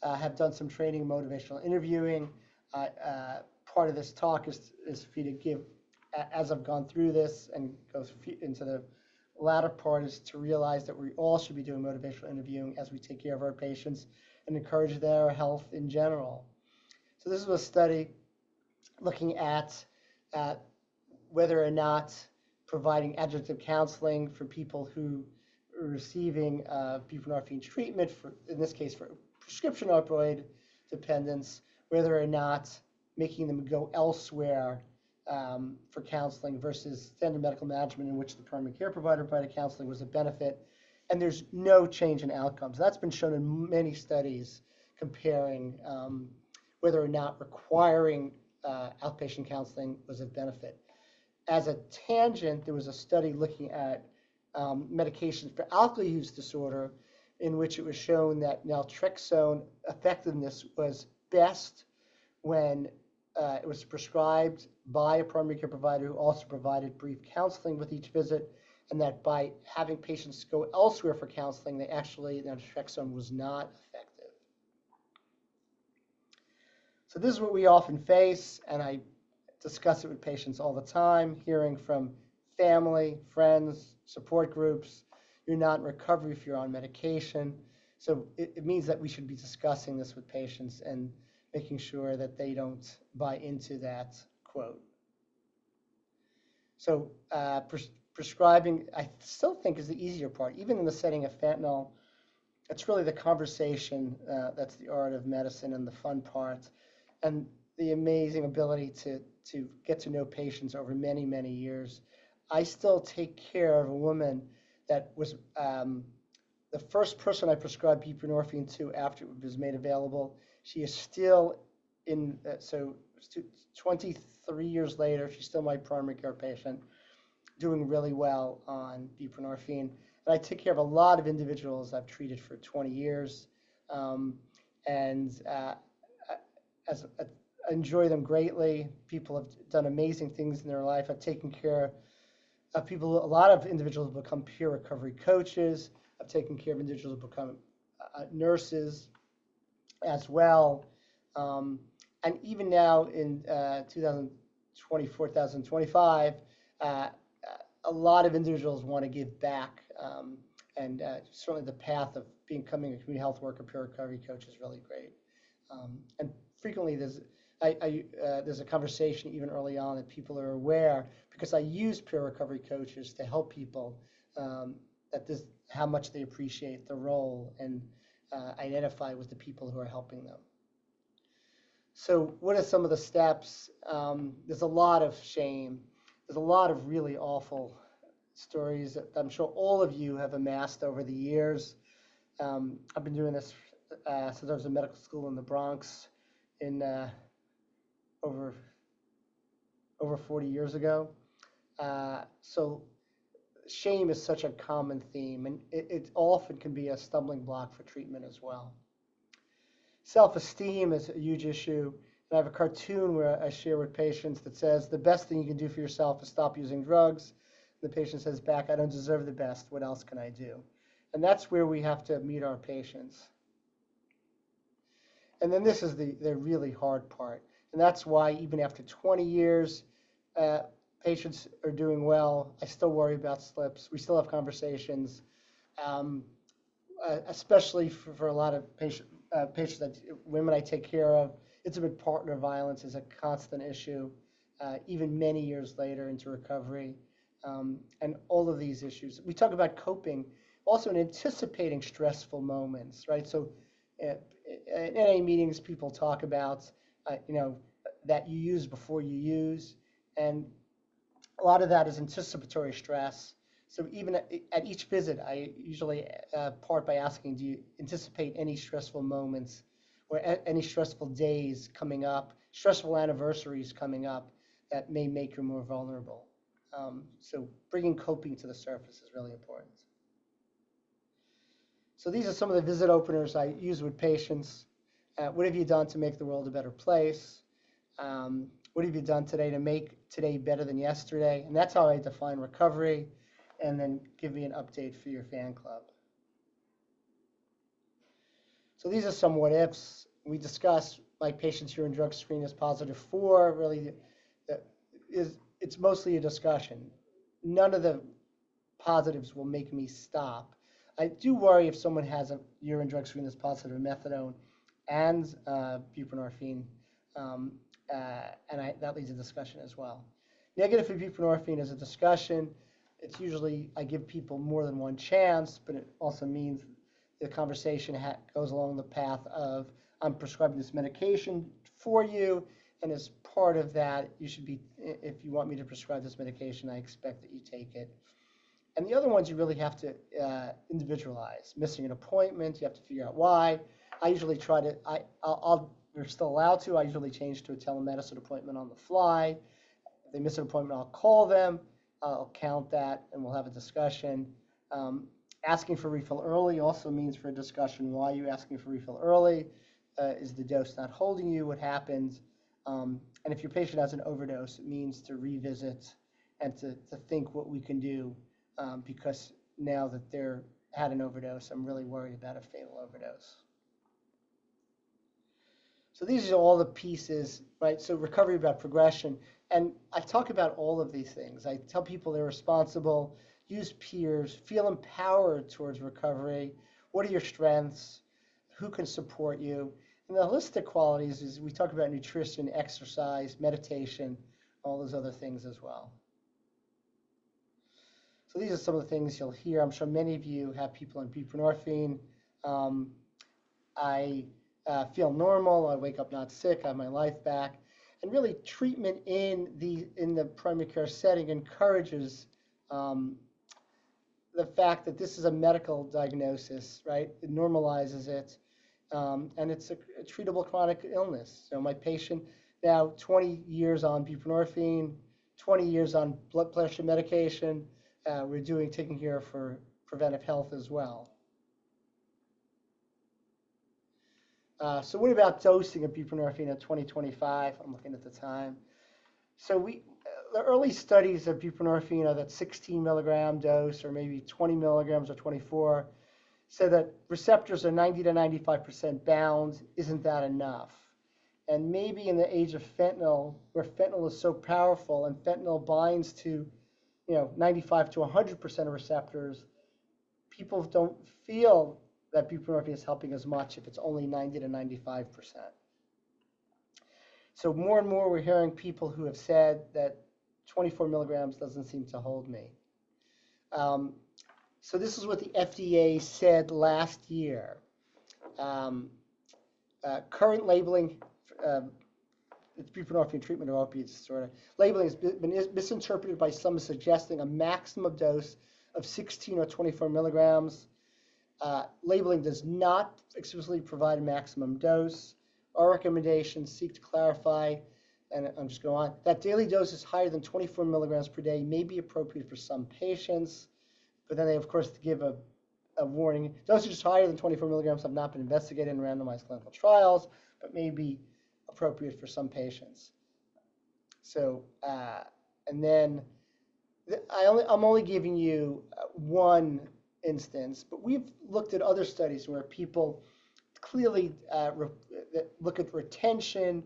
have done some training in motivational interviewing. Part of this talk is for you to give, as I've gone through this and go into the latter part, is to realize that we all should be doing motivational interviewing as we take care of our patients and encourage their health in general. So this is a study looking at whether or not providing adjunctive counseling for people who are receiving buprenorphine treatment, in this case for prescription opioid dependence, whether or not making them go elsewhere for counseling versus standard medical management, in which the primary care provider provided counseling, was a benefit. And there's no change in outcomes. That's been shown in many studies comparing whether or not requiring outpatient counseling was a benefit. As a tangent, there was a study looking at medications for alcohol use disorder, in which it was shown that naltrexone effectiveness was best when it was prescribed by a primary care provider who also provided brief counseling with each visit, and that by having patients go elsewhere for counseling, naltrexone was not effective. So this is what we often face, and I discuss it with patients all the time, hearing from family, friends, support groups. You're not in recovery if you're on medication. So it means that we should be discussing this with patients and making sure that they don't buy into that quote. So prescribing, I still think, is the easier part. Even in the setting of fentanyl, it's really the conversation that's the art of medicine and the fun part, and the amazing ability to get to know patients over many, many years. I still take care of a woman that was the first person I prescribed buprenorphine to after it was made available. She is still in, so 23 years later, she's still my primary care patient, doing really well on buprenorphine. And I take care of a lot of individuals I've treated for 20 years. I enjoy them greatly. People have done amazing things in their life. I've taken care of people, a lot of individuals have become peer recovery coaches. I've taken care of individuals who become nurses as well. And even now in 2025, a lot of individuals want to give back, and certainly the path of becoming a community health worker, peer recovery coach is really great. And frequently there's a conversation even early on that people are aware, because I use peer recovery coaches to help people, that this how much they appreciate the role and identify with the people who are helping them. So what are some of the steps? There's a lot of shame. There's a lot of really awful stories that I'm sure all of you have amassed over the years. I've been doing this since I was in medical school in the Bronx in over 40 years ago. So shame is such a common theme, and it often can be a stumbling block for treatment as well. Self-esteem is a huge issue. And I have a cartoon where I share with patients that says, the best thing you can do for yourself is stop using drugs. The patient says back, I don't deserve the best. What else can I do? And that's where we have to meet our patients. And then this is the really hard part. And that's why even after 20 years, patients are doing well. I still worry about slips. We still have conversations, especially for a lot of patients that women I take care of. Intimate partner violence is a constant issue, even many years later into recovery, and all of these issues. We talk about coping, also in anticipating stressful moments, right? So in NA meetings, people talk about, that you use before you use, and a lot of that is anticipatory stress. So even at each visit, I usually part by asking, do you anticipate any stressful moments or any stressful days coming up, stressful anniversaries coming up that may make you more vulnerable? So bringing coping to the surface is really important. So these are some of the visit openers I use with patients. What have you done to make the world a better place? What have you done today to make today better than yesterday? And that's how I define recovery. And then give me an update for your fan club. So these are some what ifs. We discussed my patient's urine drug screen is positive for. Really, it's mostly a discussion. None of the positives will make me stop. I do worry if someone has a urine drug screen that's positive methadone and buprenorphine, and that leads to discussion as well. Negative for buprenorphine is a discussion. It's usually, I give people more than one chance, but it also means the conversation goes along the path of, I'm prescribing this medication for you, and as part of that, you should be, if you want me to prescribe this medication, I expect that you take it. And the other ones you really have to individualize. Missing an appointment, you have to figure out why. I usually try to, we're still allowed to, I usually change to a telemedicine appointment on the fly. If they miss an appointment, I'll call them. I'll count that, and we'll have a discussion. Asking for refill early also means for a discussion. Why are you asking for refill early? Is the dose not holding you? What happened? And if your patient has an overdose, it means to revisit and to think what we can do, because now that they're had an overdose, I'm really worried about a fatal overdose. So these are all the pieces, right? So recovery about progression. And I talk about all of these things. I tell people they're responsible, use peers, feel empowered towards recovery. What are your strengths? Who can support you? And the holistic qualities is we talk about nutrition, exercise, meditation, all those other things as well. So these are some of the things you'll hear. I'm sure many of you have people on buprenorphine. I feel normal. I wake up not sick. I have my life back. And really, treatment in the primary care setting encourages the fact that this is a medical diagnosis, right? It normalizes it, and it's a treatable chronic illness. So my patient now 20 years on buprenorphine, 20 years on blood pressure medication. We're taking care for preventive health as well. So what about dosing of buprenorphine in 2025? I'm looking at the time. So the early studies of buprenorphine are that 16 milligram dose or maybe 20 milligrams or 24 said that receptors are 90 to 95% bound. Isn't that enough? And maybe in the age of fentanyl, where fentanyl is so powerful and fentanyl binds to, 95 to 100% of receptors, people don't feel that buprenorphine is helping as much if it's only 90 to 95%. So more and more we're hearing people who have said that 24 milligrams doesn't seem to hold me. So this is what the FDA said last year. Current labeling, it's buprenorphine treatment of opiate disorder. Labeling has been misinterpreted by some as suggesting a maximum dose of 16 or 24 milligrams. Labeling does not explicitly provide a maximum dose. Our recommendations seek to clarify, and I'm just going on, that daily doses higher than 24 milligrams per day may be appropriate for some patients, but then they, of course, give a warning. Dosages higher than 24 milligrams have not been investigated in randomized clinical trials, but may be appropriate for some patients. So, and then I'm only giving you one instance, but we've looked at other studies where people clearly look at retention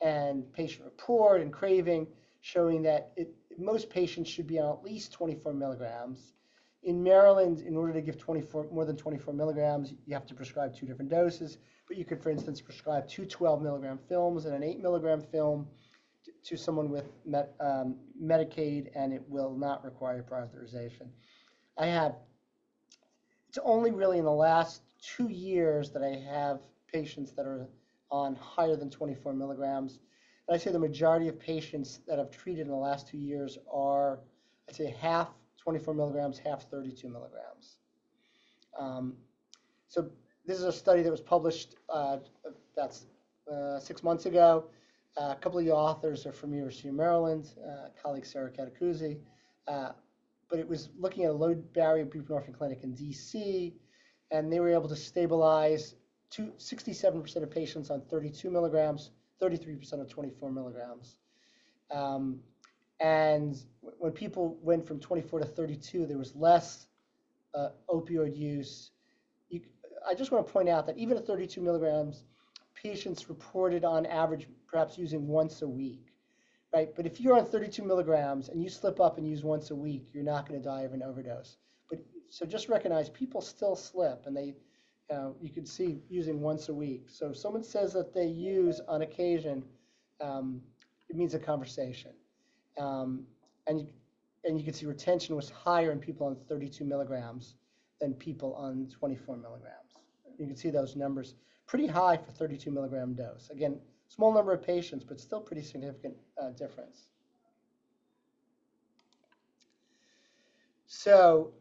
and patient report and craving, showing that most patients should be on at least 24 milligrams. In Maryland, in order to give more than 24 milligrams, you have to prescribe 2 different doses. But you could, for instance, prescribe 2 12-milligram films and an 8-milligram film to someone with Medicaid, and it will not require prior authorization. It's only really in the last 2 years that I have patients that are on higher than 24 milligrams. And I'd say the majority of patients that I've treated in the last 2 years are, I'd say, half 24 milligrams, half 32 milligrams. So this is a study that was published about 6 months ago. A couple of the authors are from University of Maryland, colleague Sarah Catacuzzi. But it was looking at a low barrier buprenorphine clinic in DC, and they were able to stabilize 67% of patients on 32 milligrams, 33% on 24 milligrams. And when people went from 24 to 32, there was less opioid use. I just want to point out that even at 32 milligrams, patients reported on average perhaps using once a week, right? But if you're on 32 milligrams and you slip up and use once a week, you're not going to die of an overdose. So just recognize people still slip, and they, you can see using once a week. So if someone says that they use on occasion, it means a conversation. And you can see retention was higher in people on 32 milligrams than people on 24 milligrams. You can see those numbers pretty high for 32 milligram dose. Again, small number of patients, but still pretty significant difference. So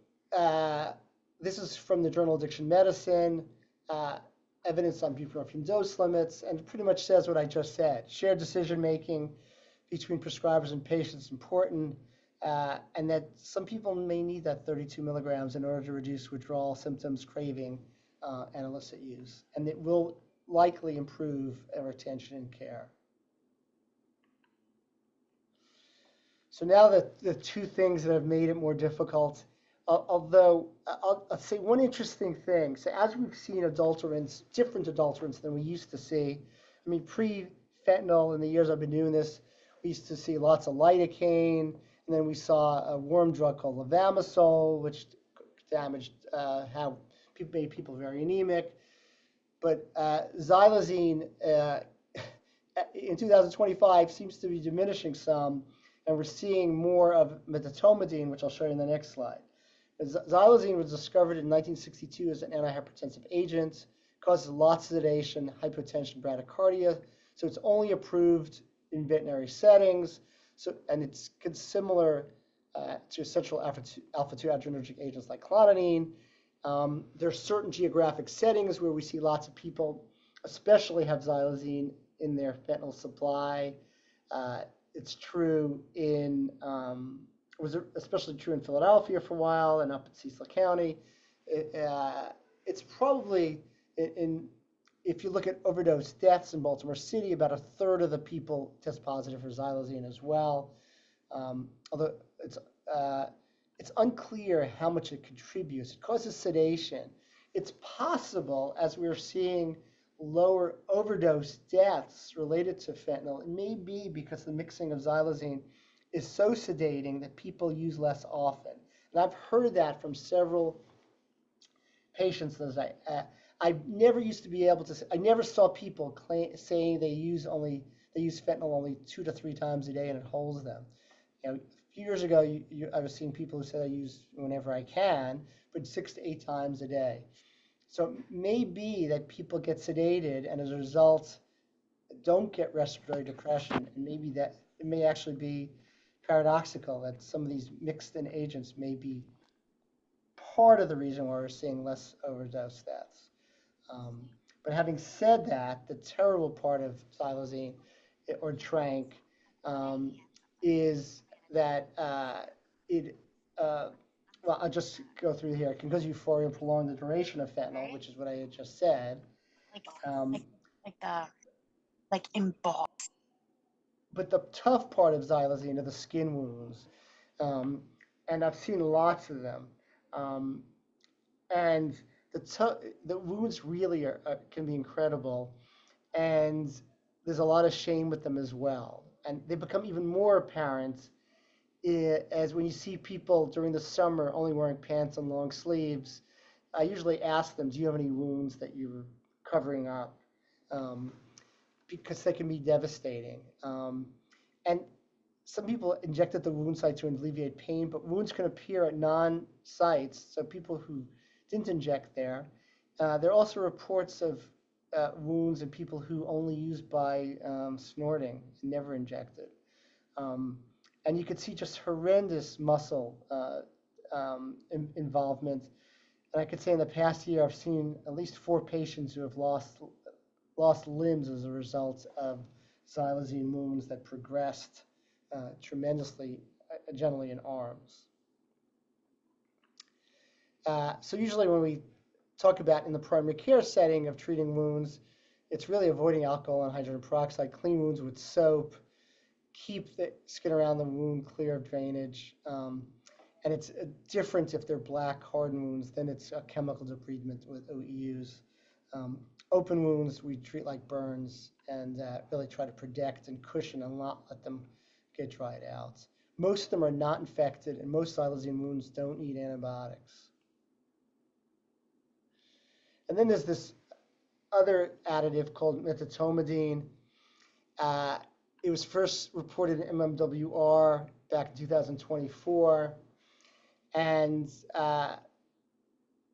this is from the Journal of Addiction Medicine, evidence on buprenorphine dose limits, and it pretty much says what I just said. Shared decision-making between prescribers and patients is important, and that some people may need that 32 milligrams in order to reduce withdrawal symptoms, craving, and illicit use. And it will likely improve retention and care. So now the 2 things that have made it more difficult, although I'll say one interesting thing. So as we've seen adulterants, different adulterants than we used to see, I mean, pre-fentanyl, in the years I've been doing this, we used to see lots of lidocaine, and then we saw a worm drug called levamisole, which damaged how made people very anemic. But xylazine in 2025 seems to be diminishing some, and we're seeing more of medetomidine, which I'll show you in the next slide. Xylazine was discovered in 1962 as an antihypertensive agent, causes lots of sedation, hypotension, bradycardia. So it's only approved in veterinary settings. So, and it's similar to essential alpha-2 adrenergic agents like clonidine. There are certain geographic settings where we see lots of people, especially have xylazine in their fentanyl supply. It's true in, was especially true in Philadelphia for a while and up in Cecil County. It's probably, if you look at overdose deaths in Baltimore City, about 1/3 of the people test positive for xylazine as well. Although it's unclear how much it contributes. It causes sedation. It's possible, as we're seeing lower overdose deaths related to fentanyl, it may be because the mixing of xylazine is so sedating that people use less often. And I've heard that from several patients that I never used to be able to. I never saw people saying they use fentanyl only 2 to 3 times a day and it holds them. A few years ago, I was seeing people who said I use whenever I can, but 6 to 8 times a day. So it may be that people get sedated and as a result don't get respiratory depression, and maybe that it may actually be paradoxical that some of these mixed in agents may be part of the reason why we're seeing less overdose deaths. Um, but having said that, the terrible part of xylazine or tranq um, is that it, uh, well, I'll just go through here. It can cause euphoria and prolong the duration of fentanyl, which is what I had just said. Um, but the tough part of xylazine are the skin wounds. Um, and I've seen lots of them. Um, and the wounds really can be incredible, and there's a lot of shame with them as well. And they become even more apparent as when you see people during the summer only wearing pants and long sleeves. I usually ask them, "Do you have any wounds that you're covering up?" Um, because they can be devastating. And some people injected the wound site to alleviate pain, but wounds can appear at non-sites, so people who didn't inject there. There are also reports of wounds in people who only used by snorting and never injected. Um, and you could see just horrendous muscle involvement. And I could say in the past year, I've seen at least 4 patients who have lost limbs as a result of xylazine wounds that progressed tremendously, generally in arms. So usually when we talk about in the primary care setting of treating wounds, it's really avoiding alcohol and hydrogen peroxide, clean wounds with soap, keep the skin around the wound clear of drainage. And it's different if they're black hardened wounds, then it's a chemical debridement with OEUs. Um, Open wounds we treat like burns and really try to protect and cushion and not let them get dried out. Most of them are not infected, and most xylazine wounds don't need antibiotics. And then there's this other additive called methatomidine. Uh, it was first reported in MMWR back in 2024, and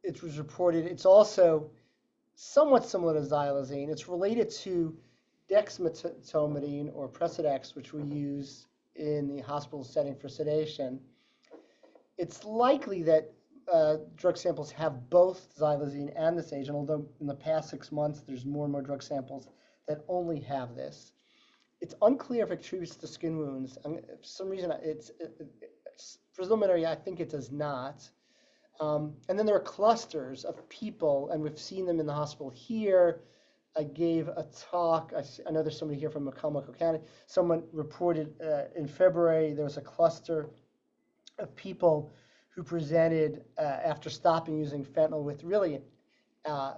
it was reported. It's also somewhat similar to xylazine. It's related to dexmedetomidine or Precedex, which we use in the hospital setting for sedation. It's likely that drug samples have both xylazine and this agent, although in the past 6 months, there's more and more drug samples that only have this. It's unclear if it contributes to skin wounds. For some reason, it's preliminary, I think it does not. And then there are clusters of people, and we've seen them in the hospital here. I gave a talk. I know there's somebody here from Macomb County. Someone reported in February there was a cluster of people who presented after stopping using fentanyl with uh,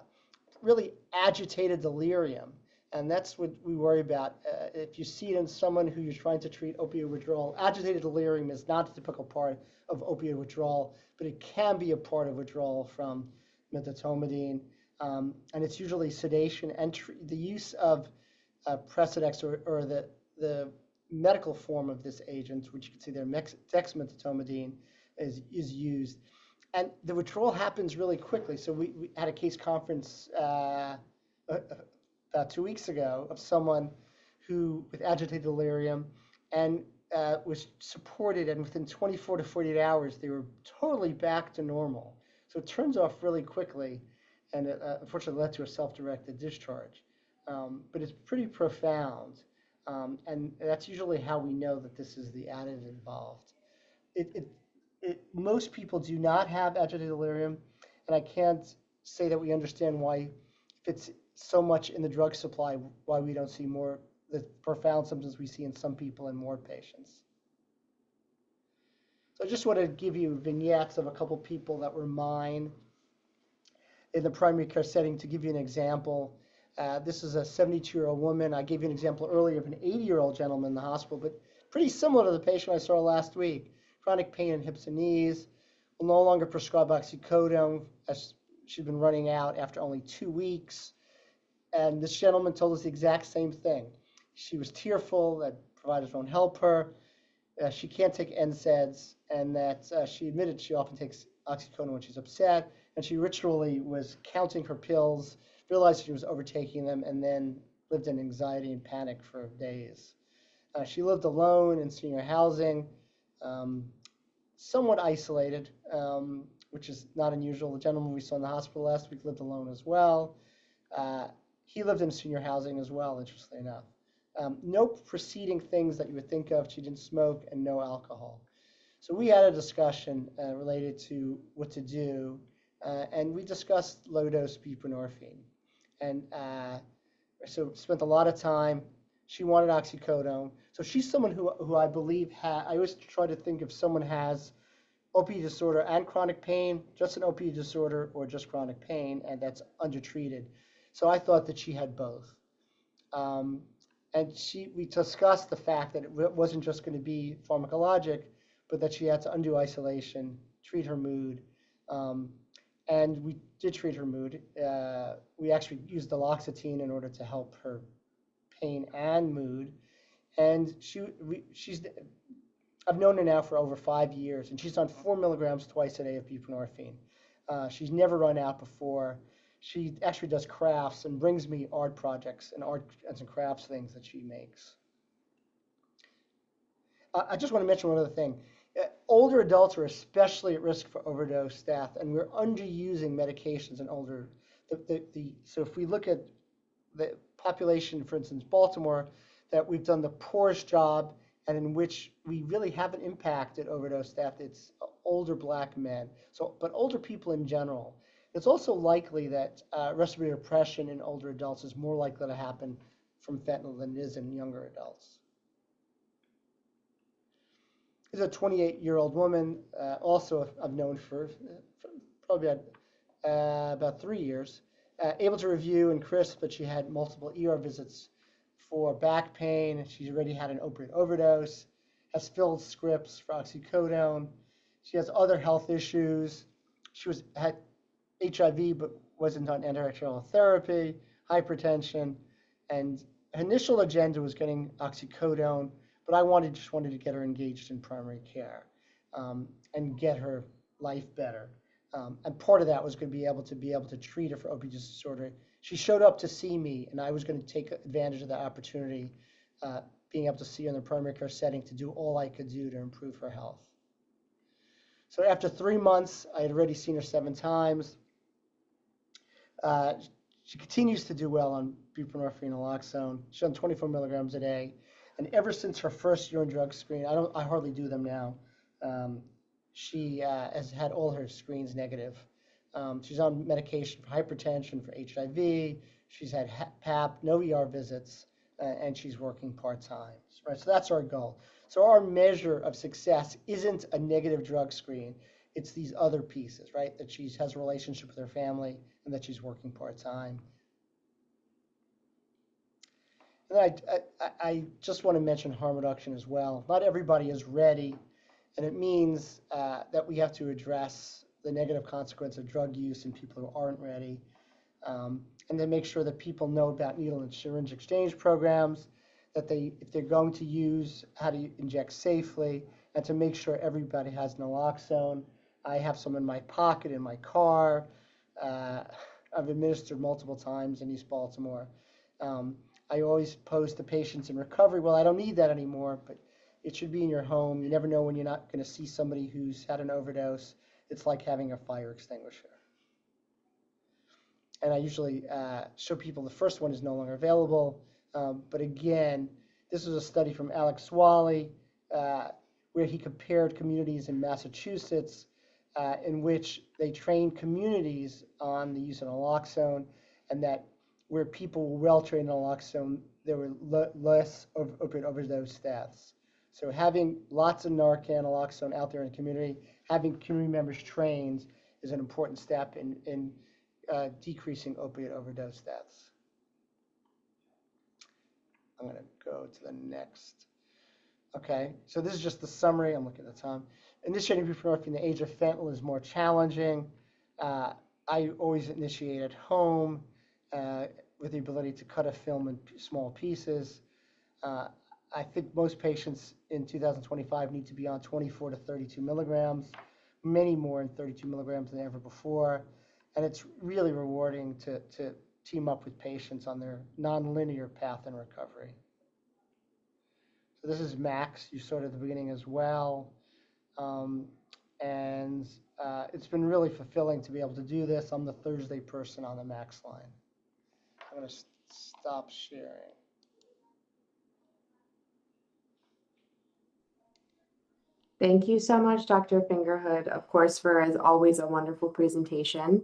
really agitated delirium. And that's what we worry about. If you see it in someone who you're trying to treat opioid withdrawal, agitated delirium is not a typical part of opioid withdrawal, but it can be a part of withdrawal from methatomidine. And it's usually sedation and the use of Precedex or the medical form of this agent, which you can see there, dexmedetomidine, is used. And the withdrawal happens really quickly. So we had a case conference about 2 weeks ago of someone who with agitated delirium and was supported, and within 24 to 48 hours, they were totally back to normal. So it turns off really quickly, and it unfortunately led to a self-directed discharge. But it's pretty profound, and that's usually how we know that this is the additive involved. Most people do not have agitated delirium, and I can't say that we understand why, if it's so much in the drug supply, why we don't see more the profound symptoms we see in some people and more patients. So I just want to give you vignettes of a couple people that were mine in the primary care setting to give you an example. This is a 72-year-old woman. I gave you an example earlier of an 80-year-old gentleman in the hospital, but pretty similar to the patient I saw last week. Chronic pain in hips and knees, will no longer prescribe oxycodone as she's been running out after only 2 weeks. And this gentleman told us the exact same thing. She was tearful that providers won't help her. She can't take NSAIDs, and that she admitted she often takes oxycodone when she's upset. And she ritually was counting her pills, realized she was overtaking them, and then lived in anxiety and panic for days. She lived alone in senior housing, um, somewhat isolated, which is not unusual. The gentleman we saw in the hospital last week lived alone as well. Uh, he lived in senior housing as well, interestingly enough. No preceding things that you would think of. She didn't smoke and no alcohol. So we had a discussion related to what to do, and we discussed low-dose buprenorphine. And so spent a lot of time. She wanted oxycodone. So she's someone who I believe I always try to think if someone has opioid disorder and chronic pain, just an opioid disorder or just chronic pain, and that's undertreated. So I thought that she had both. Um, and we discussed the fact that it wasn't just going to be pharmacologic, but that she had to undo isolation, treat her mood. Um, and we did treat her mood. We actually used duloxetine in order to help her pain and mood. And she's I've known her now for over 5 years, and she's on 4 milligrams twice a day of buprenorphine. She's never run out before. She actually does crafts and brings me art projects and art and some crafts things that she makes. I just want to mention one other thing. Older adults are especially at risk for overdose death, and we're underusing medications in older. So if we look at the population, for instance, Baltimore, that we've done the poorest job and in which we really haven't impacted overdose death, it's older black men. So, but older people in general. It's also likely that respiratory depression in older adults is more likely to happen from fentanyl than it is in younger adults. This is a 28-year-old woman, also I've known for probably about 3 years. Able to review and crisp, but she had multiple ER visits for back pain. She's already had an opioid overdose, has filled scripts for oxycodone. She has other health issues. She had HIV, but wasn't on antiretroviral therapy, hypertension, and her initial agenda was getting oxycodone, but I just wanted to get her engaged in primary care and get her life better. And part of that was going to be able to treat her for opioid disorder. She showed up to see me, and I was going to take advantage of that opportunity, being able to see her in the primary care setting to do all I could do to improve her health. So after 3 months, I had already seen her 7 times. She continues to do well on buprenorphine and naloxone. She's on 24 milligrams a day. And ever since her first urine drug screen, I hardly do them now. She has had all her screens negative. She's on medication for hypertension, for HIV. She's had PAP, no ER visits, and she's working part-time. Right? So that's our goal. So our measure of success isn't a negative drug screen. It's these other pieces, right? That she has a relationship with her family and that she's working part-time. And I just want to mention harm reduction as well. Not everybody is ready, and it means that we have to address the negative consequence of drug use in people who aren't ready, and then make sure that people know about needle and syringe exchange programs, that if they're going to use, how to inject safely, and to make sure everybody has naloxone. I have some in my pocket, in my car. I've administered multiple times in East Baltimore. I always pose to patients in recovery, well, I don't need that anymore, but it should be in your home. You never know when you're not going to see somebody who's had an overdose. It's like having a fire extinguisher. And I usually show people the first one is no longer available. But again, this was a study from Alex Swally, where he compared communities in Massachusetts in which they trained communities on the use of naloxone, and that where people were well trained in naloxone, there were less opioid overdose deaths. So having lots of Narcan, naloxone out there in the community, having community members trained is an important step in decreasing opioid overdose deaths. I'm going to go to the next. Okay, so this is just the summary. I'm looking at the time. Initiating buprenorphine in the age of fentanyl is more challenging. Uh, I always initiate at home uh, with the ability to cut a film in small pieces. Uh, I think most patients in 2025 need to be on 24 to 32 milligrams, many more in 32 milligrams than ever before. And it's really rewarding to team up with patients on their nonlinear path in recovery. So this is Max, you saw it at the beginning as well. Um, and it's been really fulfilling to be able to do this. I'm the Thursday person on the Max line. I'm going to stop sharing. Thank you so much, Dr. Fingerhood, of course, for as always a wonderful presentation.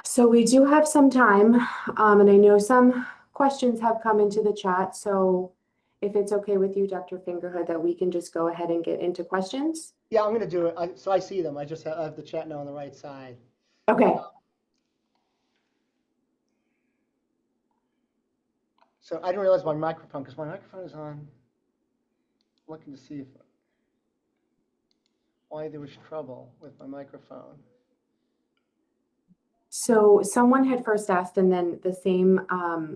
So we do have some time, and I know some questions have come into the chat. So if it's okay with you, Dr. Fingerhood, that we can just go ahead and get into questions. Yeah, I'm going to do it. So I see them. I have the chat now on the right side. Okay. So I didn't realize my microphone, because my microphone is on. I'm looking to see why there was trouble with my microphone. So someone had first asked, and then the same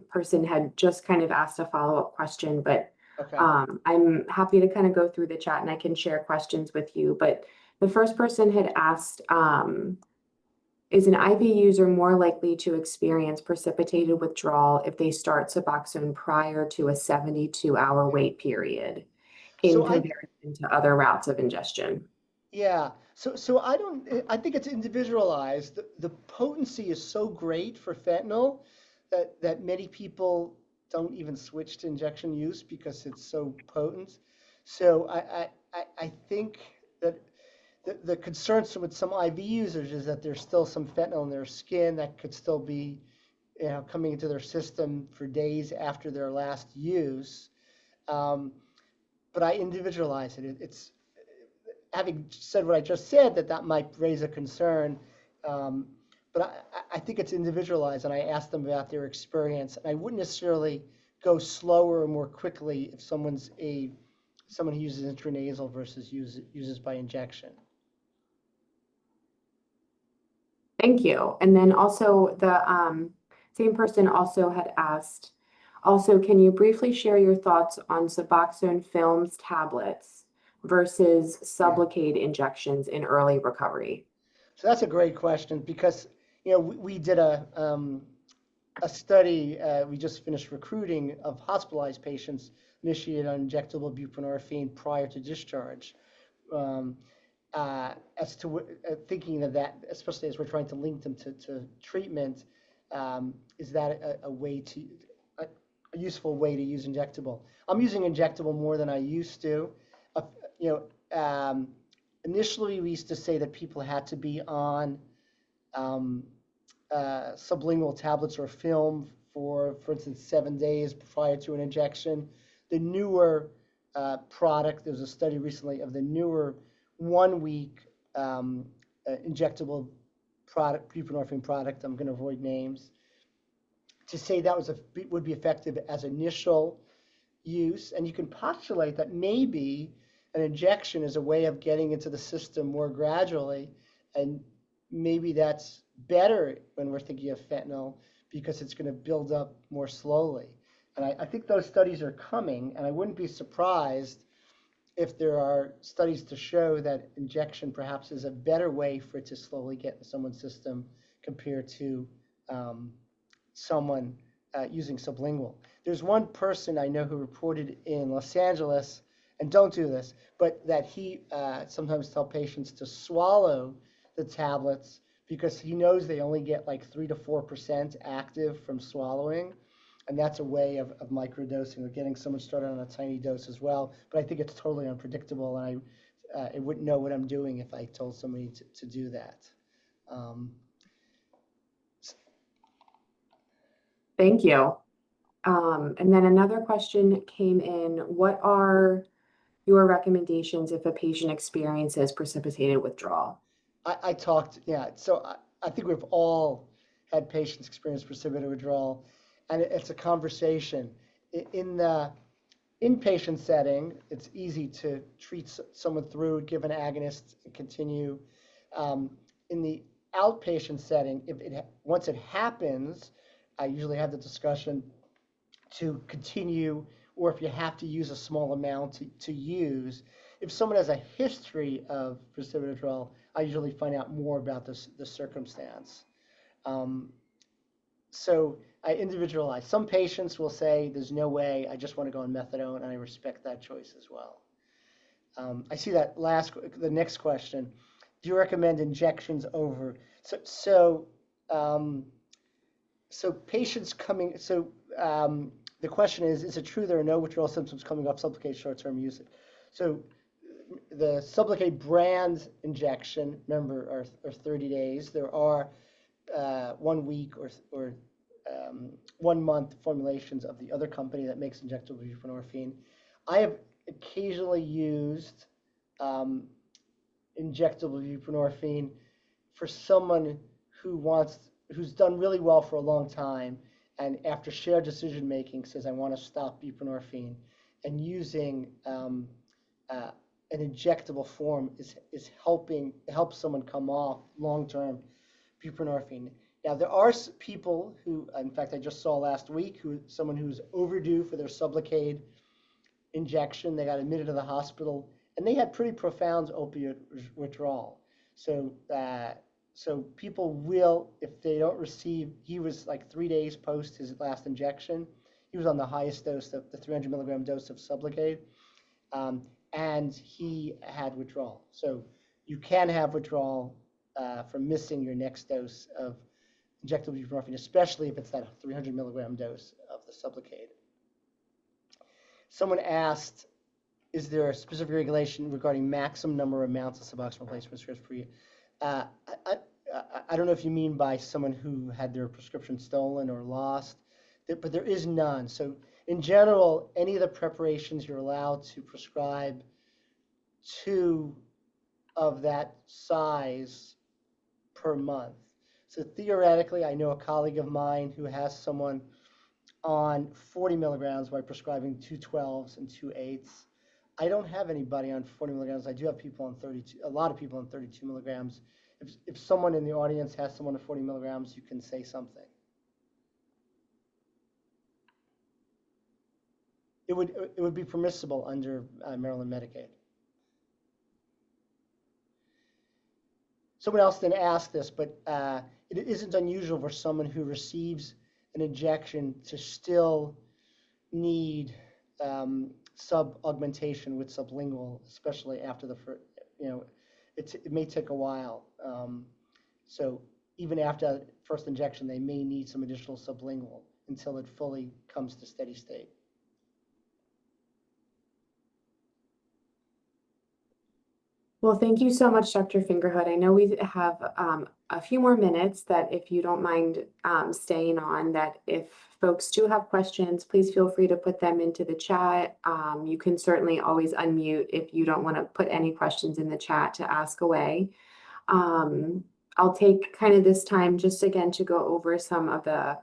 person had just kind of asked a follow-up question, but Okay. I'm happy to kind of go through the chat and I can share questions with you. But the first person had asked, is an IV user more likely to experience precipitated withdrawal if they start Suboxone prior to a 72-hour wait period in So comparison to other routes of ingestion? yeah. So I think it's individualized. The potency is so great for fentanyl that many people don't even switch to injection use because it's so potent. So I think that the concerns with some IV users is that there's still some fentanyl in their skin that could still be, coming into their system for days after their last use. Um, but I individualize it. It's having said what I just said, that might raise a concern. Um, but I think it's individualized, and I ask them about their experience. And I wouldn't necessarily go slower or more quickly if someone who uses intranasal versus uses by injection. Thank you. And then also the same person also had asked, also, can you briefly share your thoughts on Suboxone films tablets versus Sublocade injections in early recovery? So that's a great question because we did a study. We just finished recruiting of hospitalized patients initiated on injectable buprenorphine prior to discharge. Um, as to thinking of that, especially as we're trying to link them to treatment, is that a way to a, a useful way to use injectable? I'm using injectable more than I used to. Uh, you know, initially we used to say that people had to be on um, sublingual tablets or film for instance, 7 days prior to an injection. The newer product, there's a study recently of the newer 1 week injectable product, buprenorphine product. I'm going to avoid names. To say that would be effective as initial use, and you can postulate that maybe an injection is a way of getting into the system more gradually, and maybe that's better when we're thinking of fentanyl because it's going to build up more slowly. And I think those studies are coming, and I wouldn't be surprised if there are studies to show that injection perhaps is a better way for it to slowly get in someone's system compared to someone using sublingual. There's one person I know who reported in Los Angeles, and don't do this, but that he sometimes tell patients to swallow the tablets because he knows they only get like 3 to 4% active from swallowing. And that's a way of microdosing or getting someone started on a tiny dose as well. But I think it's totally unpredictable, and I wouldn't know what I'm doing if I told somebody to do that. Thank you. And then another question came in, what are your recommendations if a patient experiences precipitated withdrawal? I talked, yeah. So I think we've all had patients experience precipitated withdrawal, and it's a conversation. in the inpatient setting, it's easy to treat someone through, give an agonist, and continue. In the outpatient setting, once it happens, I usually have the discussion to continue, or if you have to use a small amount to use. If someone has a history of precipitous withdrawal, I usually find out more about the circumstance. Um, so I individualize. Some patients will say, "There's no way. I just want to go on methadone," and I respect that choice as well. I see that the next question. Do you recommend injections over? Um, so patients coming. The question is it true there are no withdrawal symptoms coming off Sublocade short-term usage? So the Sublocade brand injection, remember, are 30 days. There are 1 week or 1 month formulations of the other company that makes injectable buprenorphine. I have occasionally used injectable buprenorphine for someone who's done really well for a long time, and after shared decision making says, "I want to stop buprenorphine," and using an injectable form helps someone come off long term buprenorphine. Now, there are people who, in fact, I just saw last week, someone who's overdue for their Sublocade injection. They got admitted to the hospital, and they had pretty profound opioid withdrawal. So people will, if they don't receive, he was like 3 days post his last injection. He was on the highest dose, the 300 milligram dose of Sublocade, and he had withdrawal. So you can have withdrawal from missing your next dose of injectable buprenorphine, especially if it's that 300 milligram dose of the Sublocade. Someone asked, is there a specific regulation regarding maximum number of amounts of Suboxone replacement scripts per year? I don't know if you mean by someone who had their prescription stolen or lost, but there is none. So in general, any of the preparations you're allowed to prescribe 2 of that size per month. So theoretically, I know a colleague of mine who has someone on 40 milligrams by prescribing 2 12s and 2 8s. I don't have anybody on 40 milligrams. I do have people on 32, a lot of people on 32 milligrams. If someone in the audience has someone on 40 milligrams, you can say something. It would be permissible under Maryland Medicaid. Someone else didn't ask this, but it isn't unusual for someone who receives an injection to still need sub-augmentation with sublingual, especially after the first, it may take a while. So even after first injection, they may need some additional sublingual until it fully comes to steady state. Well, thank you so much, Dr. Fingerhood. I know we have a few more minutes that if you don't mind staying on, that if folks do have questions, please feel free to put them into the chat. You can certainly always unmute if you don't want to put any questions in the chat to ask away. I'll take kind of this time just again to go over some of the,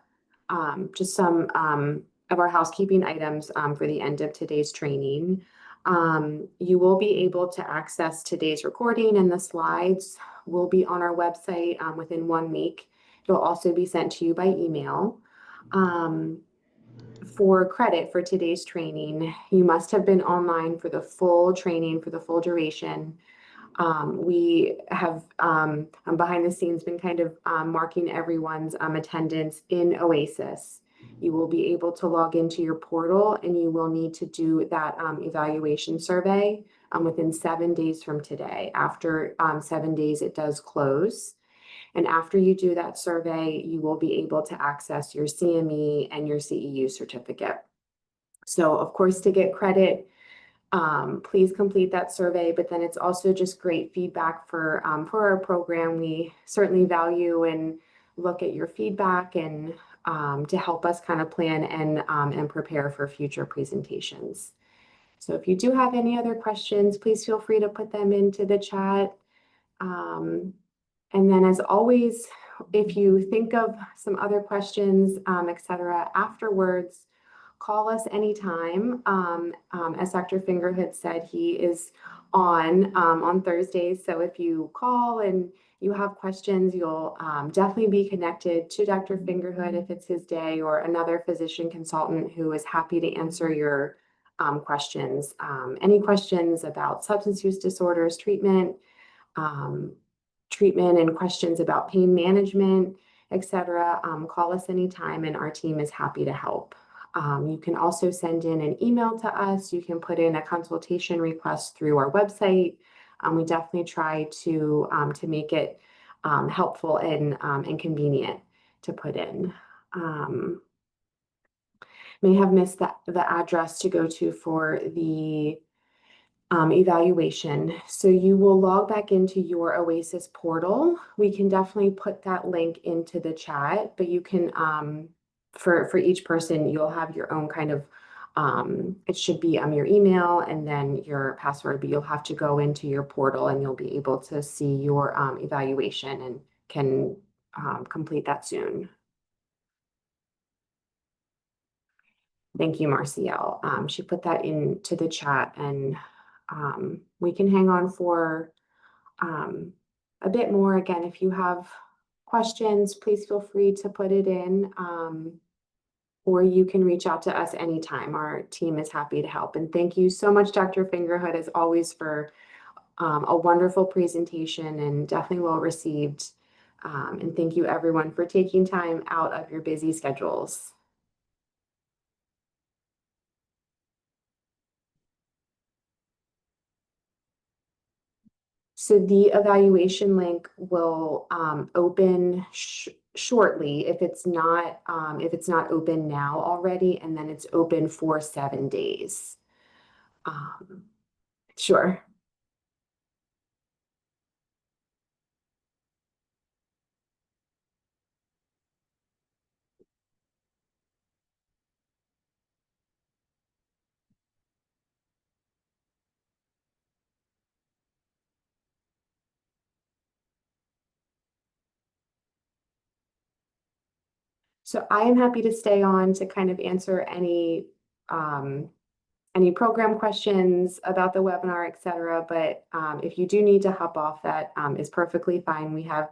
of our housekeeping items for the end of today's training. You will be able to access today's recording, and the slides will be on our website within 1 week. It'll also be sent to you by email. For credit for today's training, you must have been online for the full training for the full duration. We have behind the scenes been kind of marking everyone's attendance in Oasis. You will be able to log into your portal, and you will need to do that evaluation survey within 7 days from today. After 7 days, it does close. And after you do that survey, you will be able to access your CME and your CEU certificate. So of course, to get credit, please complete that survey, but then it's also just great feedback for our program. We certainly value and look at your feedback and to help us kind of plan and prepare for future presentations. So if you do have any other questions, please feel free to put them into the chat. And then as always, if you think of some other questions, etc., afterwards, call us anytime. As Dr. Fingerhood said, he is on Thursdays. So if you call and you have questions, you'll definitely be connected to Dr. Fingerhood if it's his day, or another physician consultant who is happy to answer your questions. Any questions about substance use disorders, um, treatment and questions about pain management, etc., call us anytime and our team is happy to help. You can also send in an email to us. You can put in a consultation request through our website. We definitely try to make it helpful and convenient to put in. May have missed the address to go to for the evaluation. So you will log back into your Oasis portal. We can definitely put that link into the chat, but you can, for each person, you'll have your own kind of, it should be your email and then your password, but you'll have to go into your portal and you'll be able to see your evaluation and can complete that soon. Thank you, Marcielle. She put that into the chat, and we can hang on for a bit more. Again, if you have questions, please feel free to put it in, or you can reach out to us anytime. Our team is happy to help. And thank you so much, Dr. Fingerhood, as always, for a wonderful presentation and definitely well received. And thank you, everyone, for taking time out of your busy schedules. So the evaluation link will open shortly if it's not open now already, and then it's open for 7 days. Sure. So I am happy to stay on to kind of answer any program questions about the webinar, et cetera. But if you do need to hop off, that is perfectly fine. We have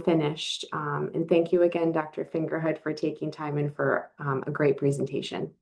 finished. And thank you again, Dr. Fingerhood, for taking time and for a great presentation.